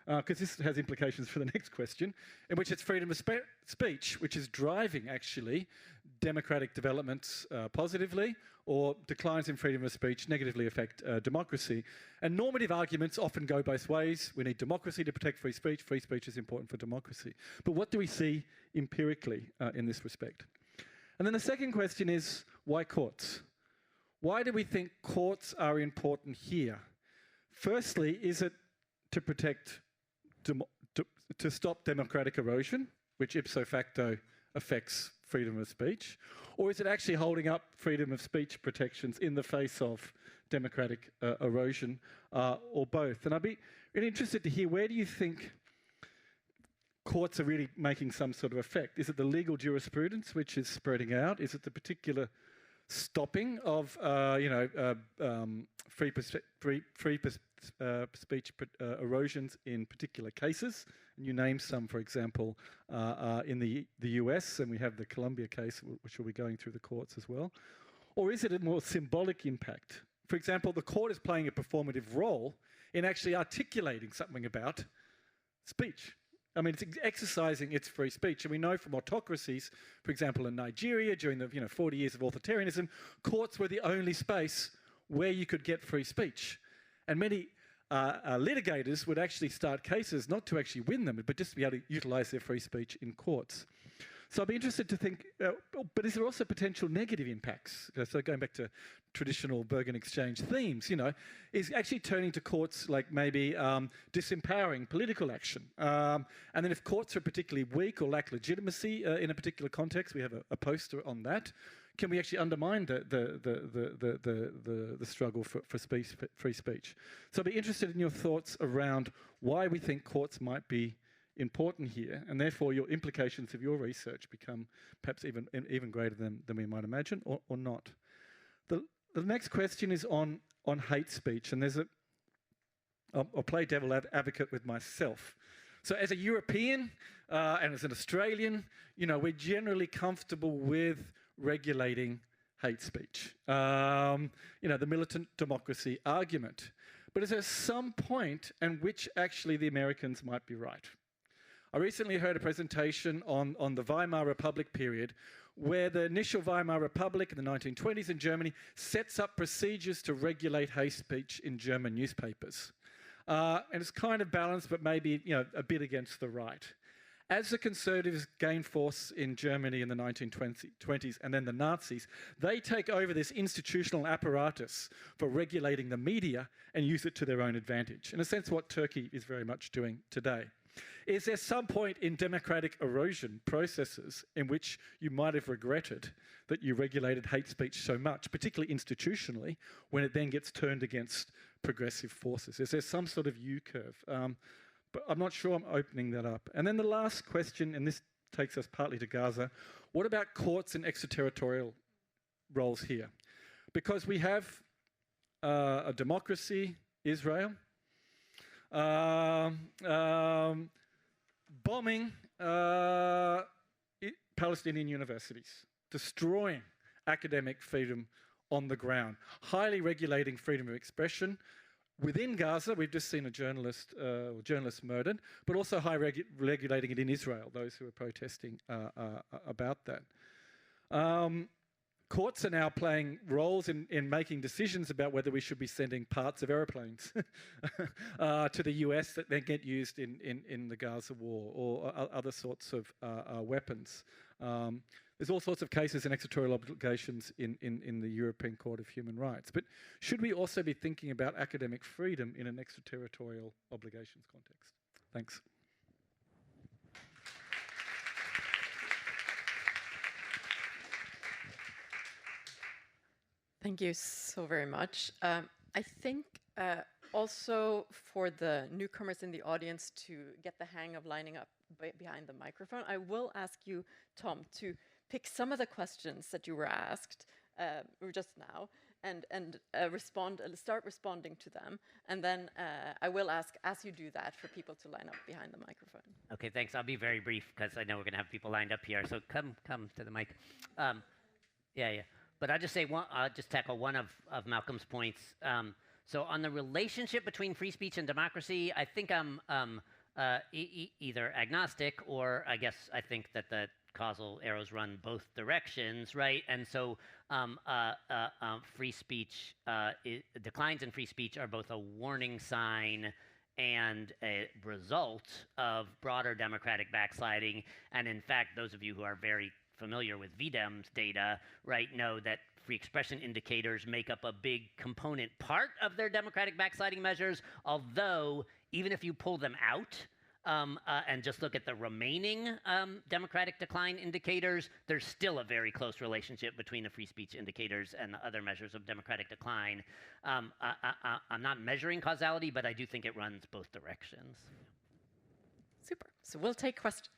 Because this has implications for the next question, in which it's freedom of speech, which is driving, actually, democratic developments positively, or declines in freedom of speech negatively affect democracy. And normative arguments often go both ways. We need democracy to protect free speech. Free speech is important for democracy. But what do we see empirically in this respect? And then the second question is, why courts? Why do we think courts are important here? Firstly, is it to protect to stop democratic erosion, which ipso facto affects freedom of speech? Or is it actually holding up freedom of speech protections in the face of democratic erosion, or both? And I'd be really interested to hear, where do you think courts are really making some sort of effect? Is it the legal jurisprudence which is spreading out? Is it the particular stopping of free speech erosions in particular cases? And you named some, for example, in the US, and we have the Columbia case, which will be going through the courts as well. Or is it a more symbolic impact? For example, the court is playing a performative role in actually articulating something about speech. I mean, it's exercising its free speech. And we know from autocracies, for example, in Nigeria, during the 40 years of authoritarianism, courts were the only space where you could get free speech. And many litigators would actually start cases not to actually win them, but just to be able to utilise their free speech in courts. So I'd be interested to think, but is there also potential negative impacts? So going back to traditional Bergen Exchange themes, is actually turning to courts like maybe disempowering political action. And then if courts are particularly weak or lack legitimacy in a particular context, we have a poster on that. Can we actually undermine the struggle for free speech? So I'd be interested in your thoughts around why we think courts might be important here, and therefore your implications of your research become perhaps even greater than we might imagine, or not. The next question is on hate speech, and I'll play devil advocate with myself. So as a European and as an Australian, we're generally comfortable with regulating hate speech, the militant democracy argument. But is there some point in which actually the Americans might be right? I recently heard a presentation on the Weimar Republic period, where the initial Weimar Republic in the 1920s in Germany sets up procedures to regulate hate speech in German newspapers. And it's kind of balanced, but maybe a bit against the right. As the conservatives gain force in Germany in the 1920s and then the Nazis, they take over this institutional apparatus for regulating the media and use it to their own advantage. In a sense, what Turkey is very much doing today. Is there some point in democratic erosion processes in which you might have regretted that you regulated hate speech so much, particularly institutionally, when it then gets turned against progressive forces? Is there some sort of U-curve? But I'm not sure I'm opening that up. And then the last question, and this takes us partly to Gaza, what about courts and extraterritorial roles here? Because we have a democracy, Israel, bombing Palestinian universities, destroying academic freedom on the ground, highly regulating freedom of expression, Within Gaza, we've just seen a journalist murdered, but also regulating it in Israel, those who are protesting about that. Courts are now playing roles in making decisions about whether we should be sending parts of aeroplanes to the US that then get used in the Gaza war, or other sorts of weapons. There's all sorts of cases and extraterritorial obligations in the European Court of Human Rights. But should we also be thinking about academic freedom in an extraterritorial obligations context? Thanks. Thank you so very much. I think also for the newcomers in the audience to get the hang of lining up behind the microphone, I will ask you, Tom, to pick some of the questions that you were asked just now and start responding to them. And then I will ask, as you do that, for people to line up behind the microphone. Okay, thanks. I'll be very brief because I know we're going to have people lined up here. So come to the mic. Yeah. But I'll just say I'll just tackle one of Malcolm's points. So on the relationship between free speech and democracy, I think I'm either agnostic, or I guess I think that the causal arrows run both directions, right? And so free speech, declines in free speech are both a warning sign and a result of broader democratic backsliding. And in fact, those of you who are very familiar with VDEM's data, right, know that free expression indicators make up a big component part of their democratic backsliding measures, although even if you pull them out and just look at the remaining democratic decline indicators, there's still a very close relationship between the free speech indicators and the other measures of democratic decline. I'm not measuring causality, but I do think it runs both directions. Super. So we'll take questions.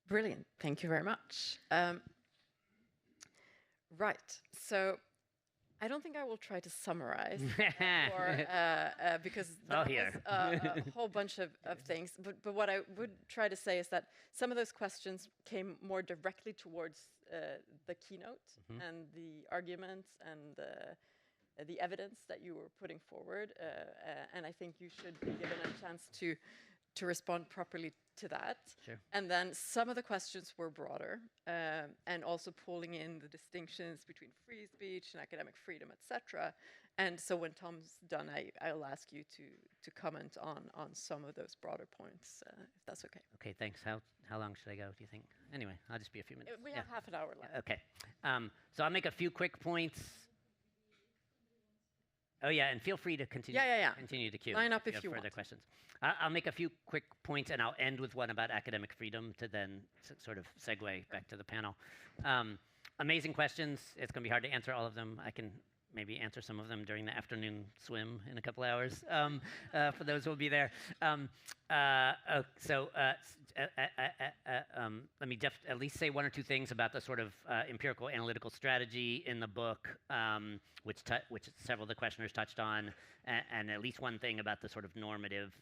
Brilliant. Thank you very much. Right. So I don't think I will try to summarize because that was a whole bunch of things. But what I would try to say is that some of those questions came more directly towards the keynote and the arguments and the evidence that you were putting forward. And I think you should be given a chance to respond properly to that. Sure. And then some of the questions were broader and also pulling in the distinctions between free speech and academic freedom, etc. And so when Tom's done, I'll ask you to comment on some of those broader points, if that's okay. Okay, thanks. How long should I go, do you think? Anyway, I'll just be a few minutes. We have half an hour left. Okay. So I'll make a few quick points. Oh yeah, and feel free to continue. Continue to queue. Line up if you further want. questions. I'll make a few quick points, and I'll end with one about academic freedom to then sort of segue back to the panel. Amazing questions. It's going to be hard to answer all of them. I can maybe answer some of them during the afternoon swim in a couple hours for those who will be there. Let me at least say one or two things about the sort of empirical analytical strategy in the book, which several of the questioners touched on, and at least one thing about the sort of normative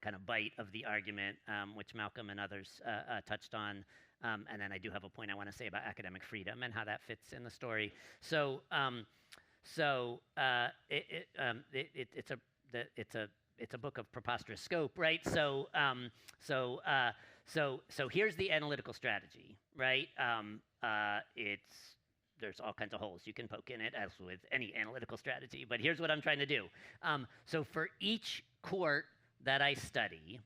kind of bite of the argument, which Malcolm and others touched on. And then I do have a point I want to say about academic freedom and how that fits in the story. It's a book of preposterous scope, right? So here's the analytical strategy, right? There's all kinds of holes you can poke in it, as with any analytical strategy. But here's what I'm trying to do. So for each court that I study,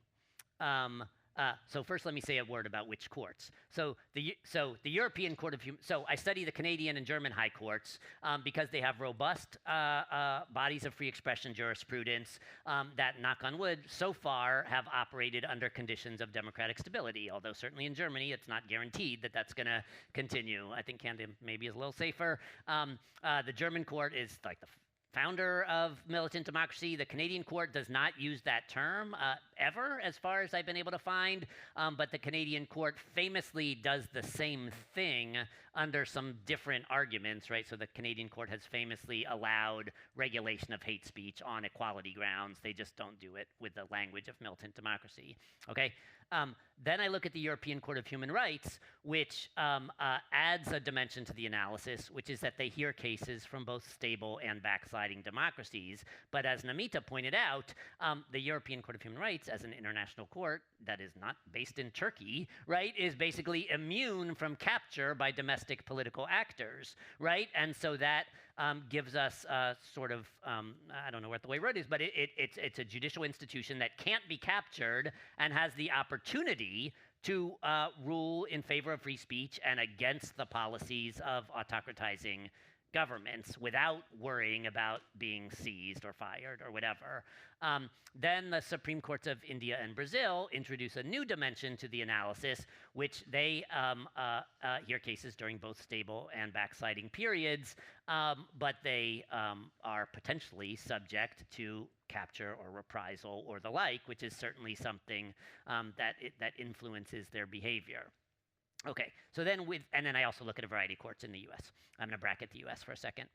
so first let me say a word about which courts. So the European Court of Human, so I study the Canadian and German high courts because they have robust bodies of free expression jurisprudence that, knock on wood, so far have operated under conditions of democratic stability, although certainly in Germany it's not guaranteed that that's going to continue. I think Canada maybe is a little safer. The German court is like founder of militant democracy. The Canadian court does not use that term ever, as far as I've been able to find, but the Canadian court famously does the same thing under some different arguments, right? So the Canadian court has famously allowed regulation of hate speech on equality grounds. They just don't do it with the language of militant democracy, okay? Then I look at the European Court of Human Rights, which adds a dimension to the analysis, which is that they hear cases from both stable and backsliding democracies. But as Namita pointed out, the European Court of Human Rights, as an international court that is not based in Turkey, right, is basically immune from capture by domestic political actors, right? And so that gives us sort of, I don't know what the way word is, but it's a judicial institution that can't be captured and has the opportunity to rule in favor of free speech and against the policies of autocratizing governments without worrying about being seized or fired or whatever. Then the Supreme Courts of India and Brazil introduce a new dimension to the analysis, which they hear cases during both stable and backsliding periods, but they are potentially subject to capture or reprisal or the like, which is certainly something that influences their behavior. Okay, so then and then I also look at a variety of courts in the US. I'm going to bracket the US for a second.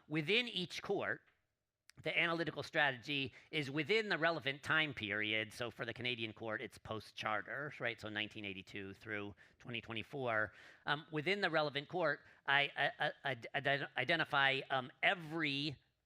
Within each court, the analytical strategy is within the relevant time period. So for the Canadian court, it's post-charter, right? So 1982 through 2024. Within the relevant court, I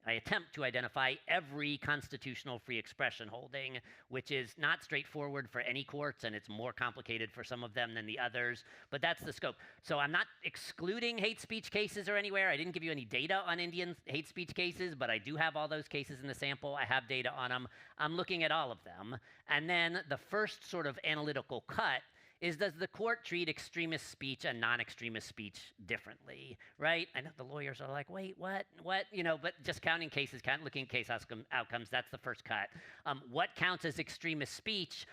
attempt to identify every constitutional free expression holding, which is not straightforward for any courts, and it's more complicated for some of them than the others, but that's the scope. So I'm not excluding hate speech cases or anywhere. I didn't give you any data on Indian hate speech cases, but I do have all those cases in the sample. I have data on them. I'm looking at all of them. And then the first sort of analytical cut is, does the court treat extremist speech and non-extremist speech differently, right? I know the lawyers are like, wait, what, you know, but just counting cases, looking at case outcomes, that's the first cut. What counts as extremist speech?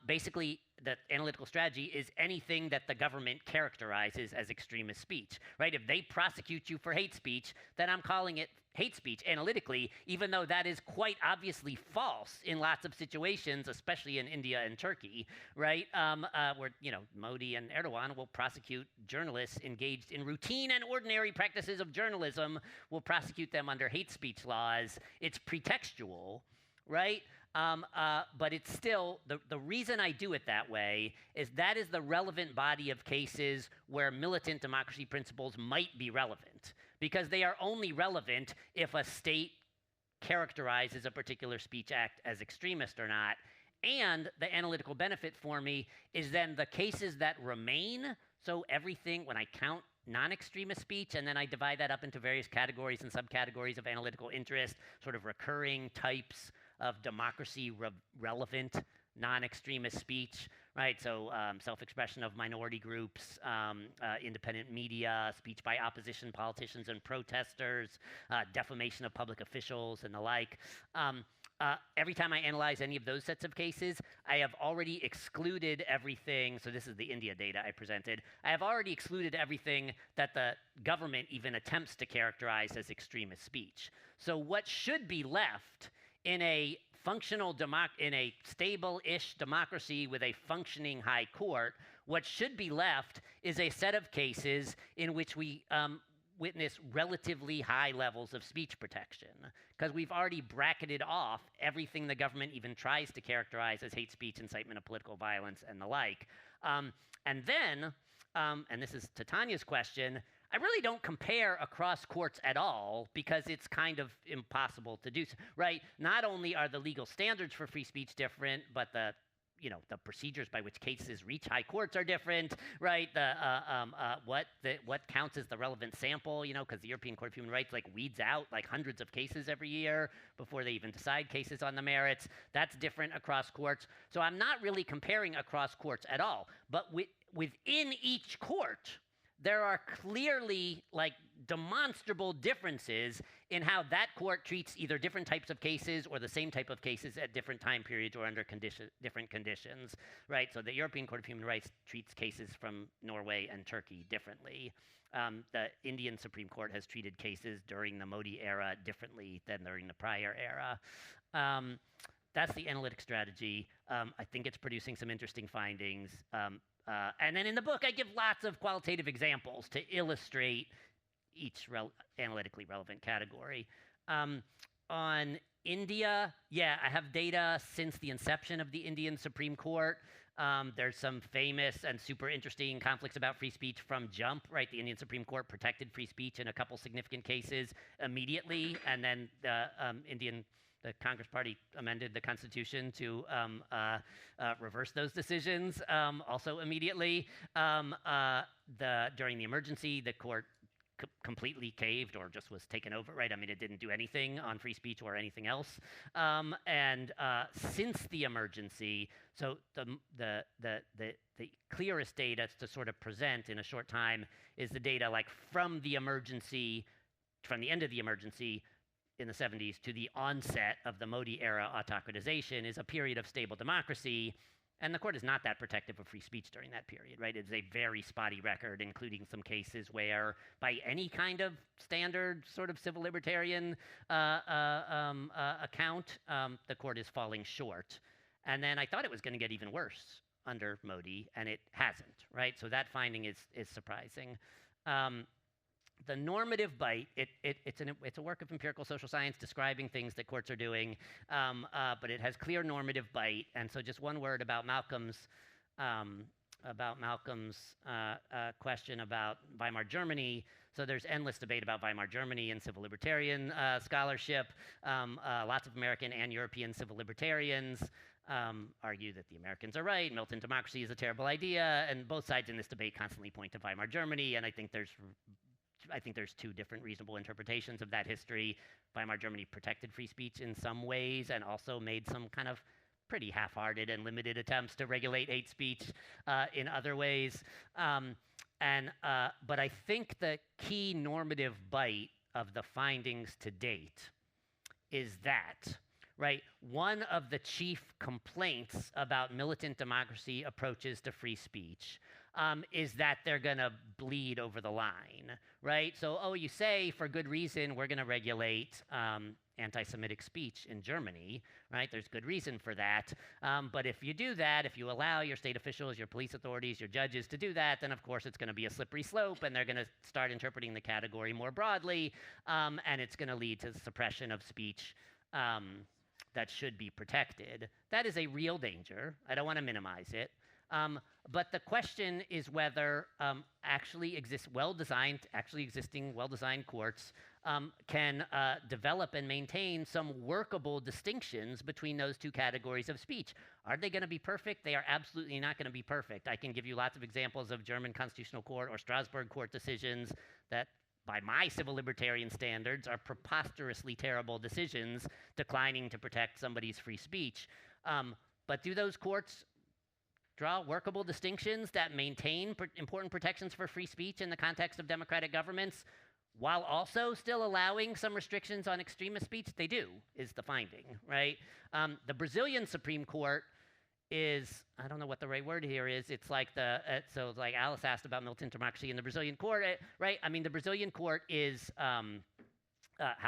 Basically, the analytical strategy is anything that the government characterizes as extremist speech, right? If they prosecute you for hate speech, then I'm calling it hate speech analytically, even though that is quite obviously false in lots of situations, especially in India and Turkey, right? Where, you know, Modi and Erdogan will prosecute journalists engaged in routine and ordinary practices of journalism, will prosecute them under hate speech laws. It's pretextual, right? But it's still, the reason I do it that way is that is the relevant body of cases where militant democracy principles might be relevant, because they are only relevant if a state characterizes a particular speech act as extremist or not. And the analytical benefit for me is then the cases that remain, so everything, when I count non-extremist speech, and then I divide that up into various categories and subcategories of analytical interest, sort of recurring types of democracy-relevant non-extremist speech, right? So self-expression of minority groups, independent media, speech by opposition politicians and protesters, defamation of public officials, and the like. Every time I analyze any of those sets of cases, I have already excluded everything. So this is the India data I presented. I have already excluded everything that the government even attempts to characterize as extremist speech. So what should be left in a in a stable-ish democracy with a functioning high court, what should be left is a set of cases in which we witness relatively high levels of speech protection, because we've already bracketed off everything the government even tries to characterize as hate speech, incitement of political violence, and the like. And then, and this is to Tanya's question, I really don't compare across courts at all, because it's kind of impossible to do so, right? Not only are the legal standards for free speech different, but the procedures by which cases reach high courts are different, right? What counts as the relevant sample, because the European Court of Human Rights weeds out hundreds of cases every year before they even decide cases on the merits. That's different across courts. So I'm not really comparing across courts at all. But within each court, there are clearly like demonstrable differences in how that court treats either different types of cases or the same type of cases at different time periods or under different conditions, right? So the European Court of Human Rights treats cases from Norway and Turkey differently. The Indian Supreme Court has treated cases during the Modi era differently than during the prior era. That's the analytic strategy. I think it's producing some interesting findings. And then in the book, I give lots of qualitative examples to illustrate each analytically relevant category. On India, yeah, I have data since the inception of the Indian Supreme Court. There's some famous and super interesting conflicts about free speech from jump, right? The Indian Supreme Court protected free speech in a couple significant cases immediately, and then the Congress Party amended the Constitution to reverse those decisions also immediately. During the emergency, the court completely caved or just was taken over, right? I mean, it didn't do anything on free speech or anything else. And since the emergency, so the clearest data to sort of present in a short time is the data like from the emergency, from the end of the emergency in the 70s to the onset of the Modi era autocratization is a period of stable democracy. And the court is not that protective of free speech during that period, right? It's a very spotty record, including some cases where, by any kind of standard sort of civil libertarian account, the court is falling short. And then I thought it was going to get even worse under Modi, and it hasn't, right? So that finding is surprising. The normative bite, it's a work of empirical social science describing things that courts are doing, but it has clear normative bite. And so just one word about Malcolm's question about Weimar Germany. So there's endless debate about Weimar Germany in civil libertarian scholarship. Lots of American and European civil libertarians argue that the Americans are right, militant democracy is a terrible idea, and both sides in this debate constantly point to Weimar Germany, and I think there's two different reasonable interpretations of that history. Weimar Germany protected free speech in some ways and also made some kind of pretty half-hearted and limited attempts to regulate hate speech in other ways. But I think the key normative bite of the findings to date is that, right, one of the chief complaints about militant democracy approaches to free speech is that they're going to bleed over the line, right? So, you say for good reason we're going to regulate anti-Semitic speech in Germany, right? There's good reason for that. But if you do that, if you allow your state officials, your police authorities, your judges to do that, then of course it's going to be a slippery slope, and they're going to start interpreting the category more broadly, and it's going to lead to the suppression of speech that should be protected. That is a real danger. I don't want to minimize it. But the question is whether actually existing well-designed courts can develop and maintain some workable distinctions between those two categories of speech. Are they going to be perfect? They are absolutely not going to be perfect. I can give you lots of examples of German Constitutional Court or Strasbourg Court decisions that, by my civil libertarian standards, are preposterously terrible decisions declining to protect somebody's free speech. But do those courts draw workable distinctions that maintain important protections for free speech in the context of democratic governments while also still allowing some restrictions on extremist speech? They do, is the finding, right? The Brazilian Supreme Court is, I don't know what the right word here is, it's like so like Alice asked about militant democracy in the Brazilian court, right? I mean, the Brazilian court is, how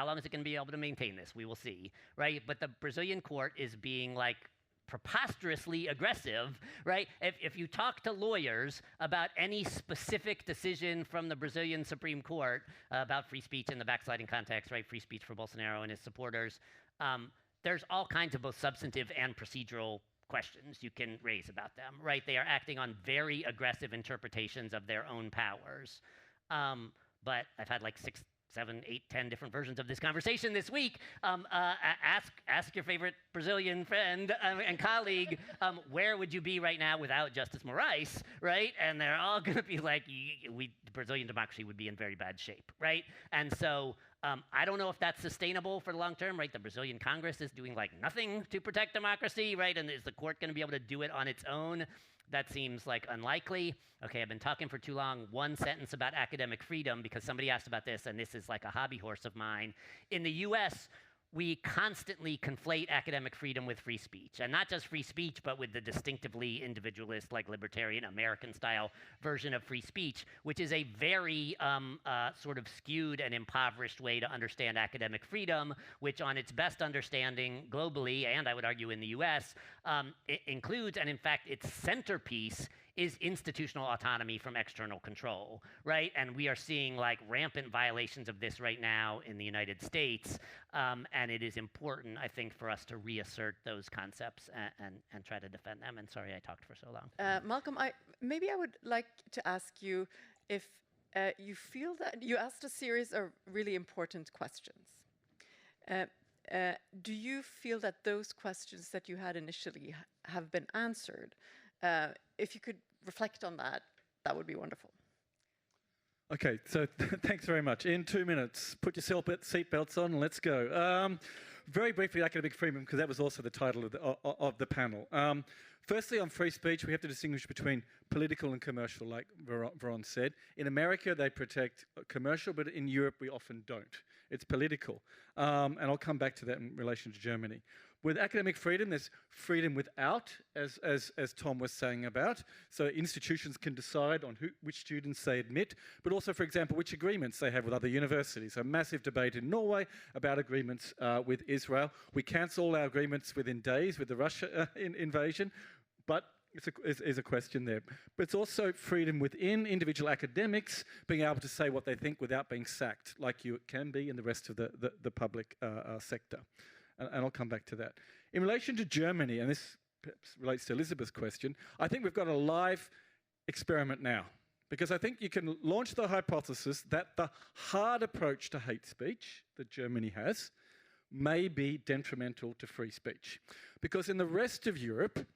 long is it going to be able to maintain this? We will see, right? But the Brazilian court is being like preposterously aggressive, right? If you talk to lawyers about any specific decision from the Brazilian Supreme Court about free speech in the backsliding context, right? Free speech for Bolsonaro and his supporters, there's all kinds of both substantive and procedural questions you can raise about them, right? They are acting on very aggressive interpretations of their own powers. But I've had like 6, 7, 8, 10 different versions of this conversation this week. Ask your favorite Brazilian friend and colleague, where would you be right now without Justice Moraes, right? And they're all going to be like, Brazilian democracy would be in very bad shape, right? And so I don't know if that's sustainable for the long term, right? The Brazilian Congress is doing like nothing to protect democracy, right? And is the court going to be able to do it on its own? That seems like unlikely. Okay, I've been talking for too long. One sentence about academic freedom, because somebody asked about this, and this is like a hobby horse of mine. In the US, we constantly conflate academic freedom with free speech. And not just free speech, but with the distinctively individualist, like libertarian, American-style version of free speech, which is a very sort of skewed and impoverished way to understand academic freedom, which on its best understanding globally, and I would argue in the US, it includes, and in fact, its centerpiece is institutional autonomy from external control, right? And we are seeing like rampant violations of this right now in the United States, and it is important, I think, for us to reassert those concepts and try to defend them. And sorry I talked for so long. Malcolm, maybe I would like to ask you if you feel that you asked a series of really important questions. Do you feel that those questions that you had initially have been answered? If you could reflect on that, that would be wonderful. Okay, so thanks very much. In 2 minutes, put your seatbelts on and let's go. Very briefly, academic freedom, because that was also the title of the panel. Firstly, on free speech, we have to distinguish between political and commercial, like Veron said. In America, they protect commercial, but in Europe, we often don't. It's political. And I'll come back to that in relation to Germany. With academic freedom, there's freedom without, as Tom was saying about. So institutions can decide on which students they admit, but also, for example, which agreements they have with other universities. A massive debate in Norway about agreements with Israel. We cancel all our agreements within days with the Russia invasion, but is a question there. But it's also freedom within individual academics being able to say what they think without being sacked, like you can be in the rest of the public sector. And I'll come back to that. In relation to Germany, and this perhaps relates to Elizabeth's question, I think we've got a live experiment now. Because I think you can launch the hypothesis that the hard approach to hate speech that Germany has may be detrimental to free speech. Because in the rest of Europe,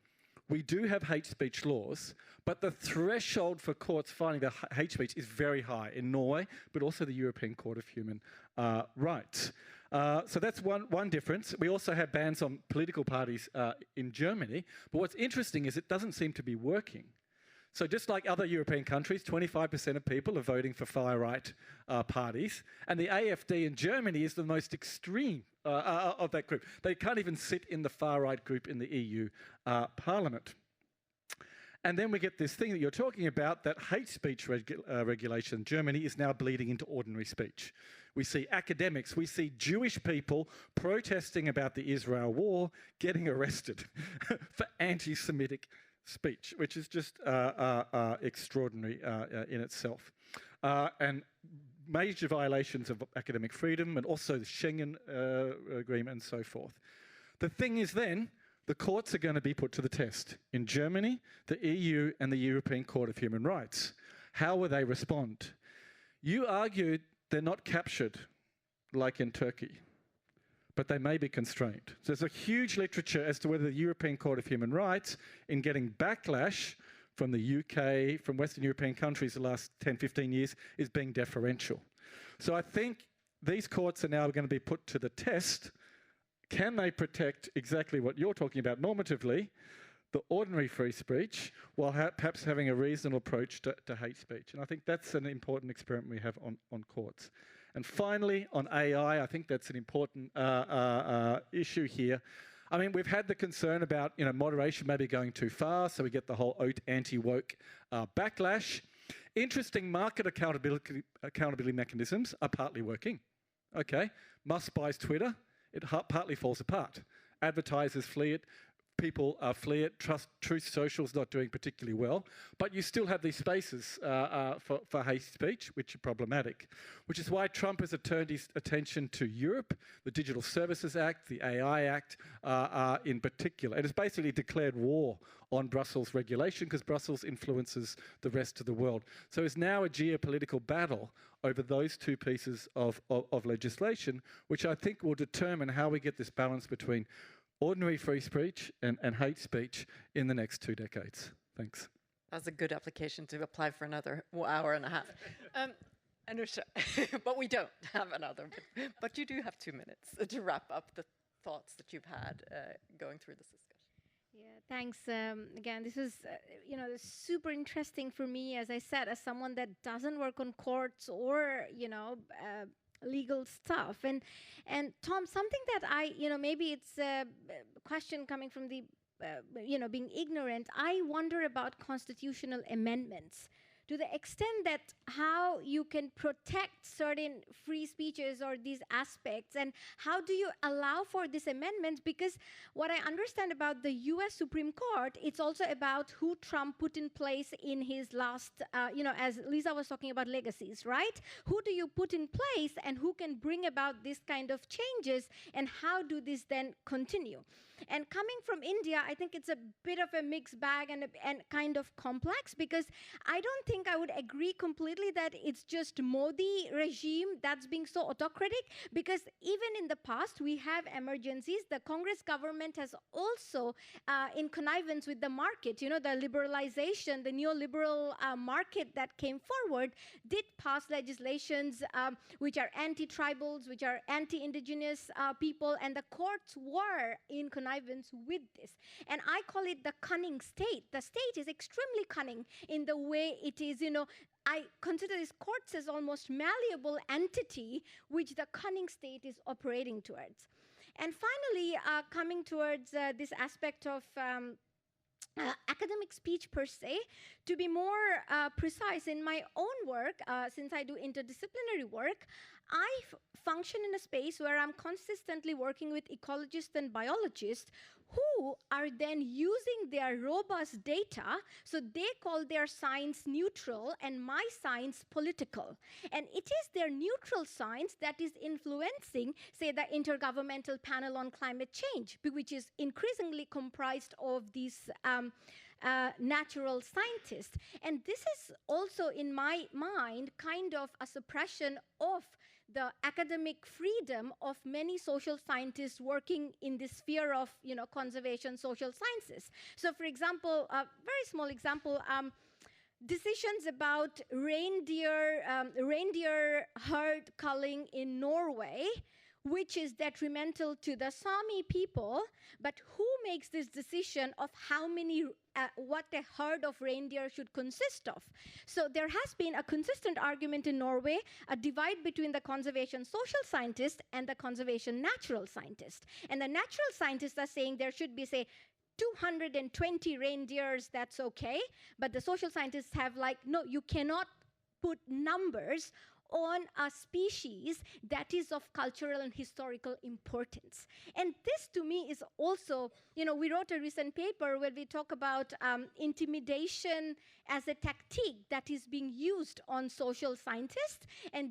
we do have hate speech laws, but the threshold for courts finding that hate speech is very high in Norway, but also the European Court of Human Rights. So that's one difference. We also have bans on political parties in Germany, but what's interesting is it doesn't seem to be working. So just like other European countries, 25% of people are voting for far-right parties, and the AfD in Germany is the most extreme of that group. They can't even sit in the far-right group in the EU Parliament. And then we get this thing that you're talking about, that hate speech regulation in Germany is now bleeding into ordinary speech. We see academics, we see Jewish people protesting about the Israel war, getting arrested for anti-Semitic speech, which is just extraordinary in itself. And major violations of academic freedom, and also the Schengen Agreement and so forth. The thing is then, the courts are going to be put to the test. In Germany, the EU and the European Court of Human Rights. How will they respond? You argued they're not captured like in Turkey, but they may be constrained. So there's a huge literature as to whether the European Court of Human Rights, in getting backlash from the UK, from Western European countries the last 10, 15 years, is being deferential. So I think these courts are now going to be put to the test. Can they protect exactly what you're talking about normatively, the ordinary free speech, while perhaps having a reasonable approach to hate speech? And I think that's an important experiment we have on courts. And finally, on AI, I think that's an important issue here. I mean, we've had the concern about, moderation maybe going too far, so we get the whole anti-woke backlash. Interesting, market accountability mechanisms are partly working. Okay, Musk buys Twitter, it partly falls apart. Advertisers flee it, people flee it, Truth Social's not doing particularly well, but you still have these spaces for hate speech, which are problematic, which is why Trump has turned his attention to Europe, the Digital Services Act, the AI Act in particular. It has basically declared war on Brussels regulation because Brussels influences the rest of the world. So it's now a geopolitical battle over those two pieces of legislation, which I think will determine how we get this balance between ordinary free speech and hate speech in the next 2 decades. Thanks. That's a good application to apply for another hour and a half. Anusha, but we don't have another. But you do have 2 minutes to wrap up the thoughts that you've had going through this discussion. Yeah, thanks. Again, this is, super interesting for me, as I said, as someone that doesn't work on courts or, legal stuff. And Tom, something that maybe it's a question coming from the, being ignorant. I wonder about constitutional amendments, to the extent that how you can protect certain free speeches or these aspects, and how do you allow for these amendments? Because what I understand about the US Supreme Court, it's also about who Trump put in place in his last, as Lisa was talking about legacies, right? Who do you put in place and who can bring about this kind of changes, and how do this then continue? And coming from India, I think it's a bit of a mixed bag and kind of complex, because I don't think I would agree completely that it's just Modi regime that's being so autocratic, because even in the past, we have emergencies. The Congress government has also, in connivance with the market, the liberalization, the neoliberal market that came forward, did pass legislations which are anti-tribals, which are anti-indigenous people, and the courts were in connivance with this. And I call it the cunning state. The state is extremely cunning in the way it is, I consider these courts as almost malleable entity which the cunning state is operating towards. And finally, coming towards this aspect of academic speech per se, to be more precise, in my own work, since I do interdisciplinary work, I function in a space where I'm consistently working with ecologists and biologists who are then using their robust data, so they call their science neutral and my science political. And it is their neutral science that is influencing, say, the Intergovernmental Panel on Climate Change, which is increasingly comprised of these natural scientists. And this is also, in my mind, kind of a suppression of the academic freedom of many social scientists working in the sphere of, conservation, social sciences. So, for example, a very small example, decisions about reindeer herd culling in Norway, which is detrimental to the Sami people, but who makes this decision of how many, what a herd of reindeer should consist of? So there has been a consistent argument in Norway, a divide between the conservation social scientist and the conservation natural scientist. And the natural scientists are saying there should be, say, 220 reindeers, that's okay, but the social scientists have like, no, you cannot put numbers on a species that is of cultural and historical importance. And this, to me, is also, we wrote a recent paper where we talk about intimidation as a tactique that is being used on social scientists. And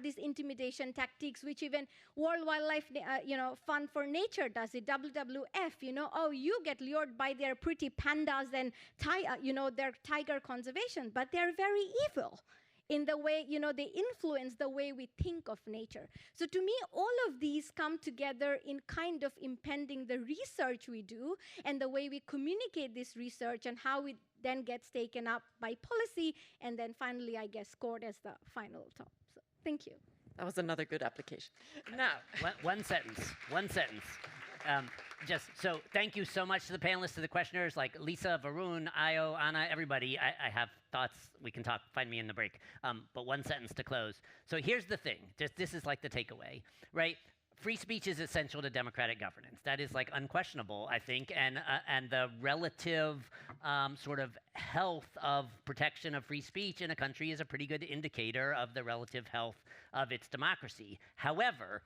these intimidation tactiques which even World Wildlife, Fund for Nature does it, WWF, oh, you get lured by their pretty pandas and, their tiger conservation, but they're very evil in the way, they influence the way we think of nature. So to me, all of these come together in kind of impending the research we do and the way we communicate this research and how it then gets taken up by policy and then finally, I guess, scored as the final top. So thank you. That was another good application. Now, one sentence. So thank you so much to the panelists, to the questioners, like Lisa, Varun, Ayo, Anna, everybody. I have thoughts. We can talk. Find me in the break. But one sentence to close. So here's the thing. This is like the takeaway, right? Free speech is essential to democratic governance. That is like unquestionable, I think, and the relative sort of health of protection of free speech in a country is a pretty good indicator of the relative health of its democracy. However,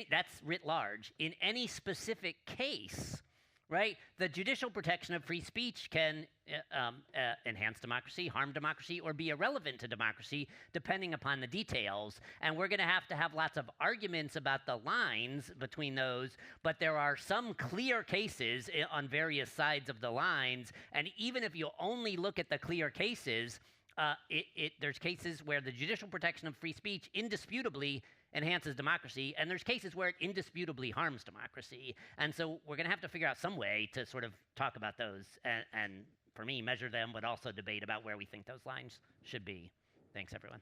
that's writ large. In any specific case, right, the judicial protection of free speech can enhance democracy, harm democracy, or be irrelevant to democracy, depending upon the details. And we're going to have lots of arguments about the lines between those, but there are some clear cases on various sides of the lines. And even if you only look at the clear cases, there's cases where the judicial protection of free speech indisputably enhances democracy, and there's cases where it indisputably harms democracy. And so we're going to have to figure out some way to sort of talk about those and for me, measure them, but also debate about where we think those lines should be. Thanks, everyone.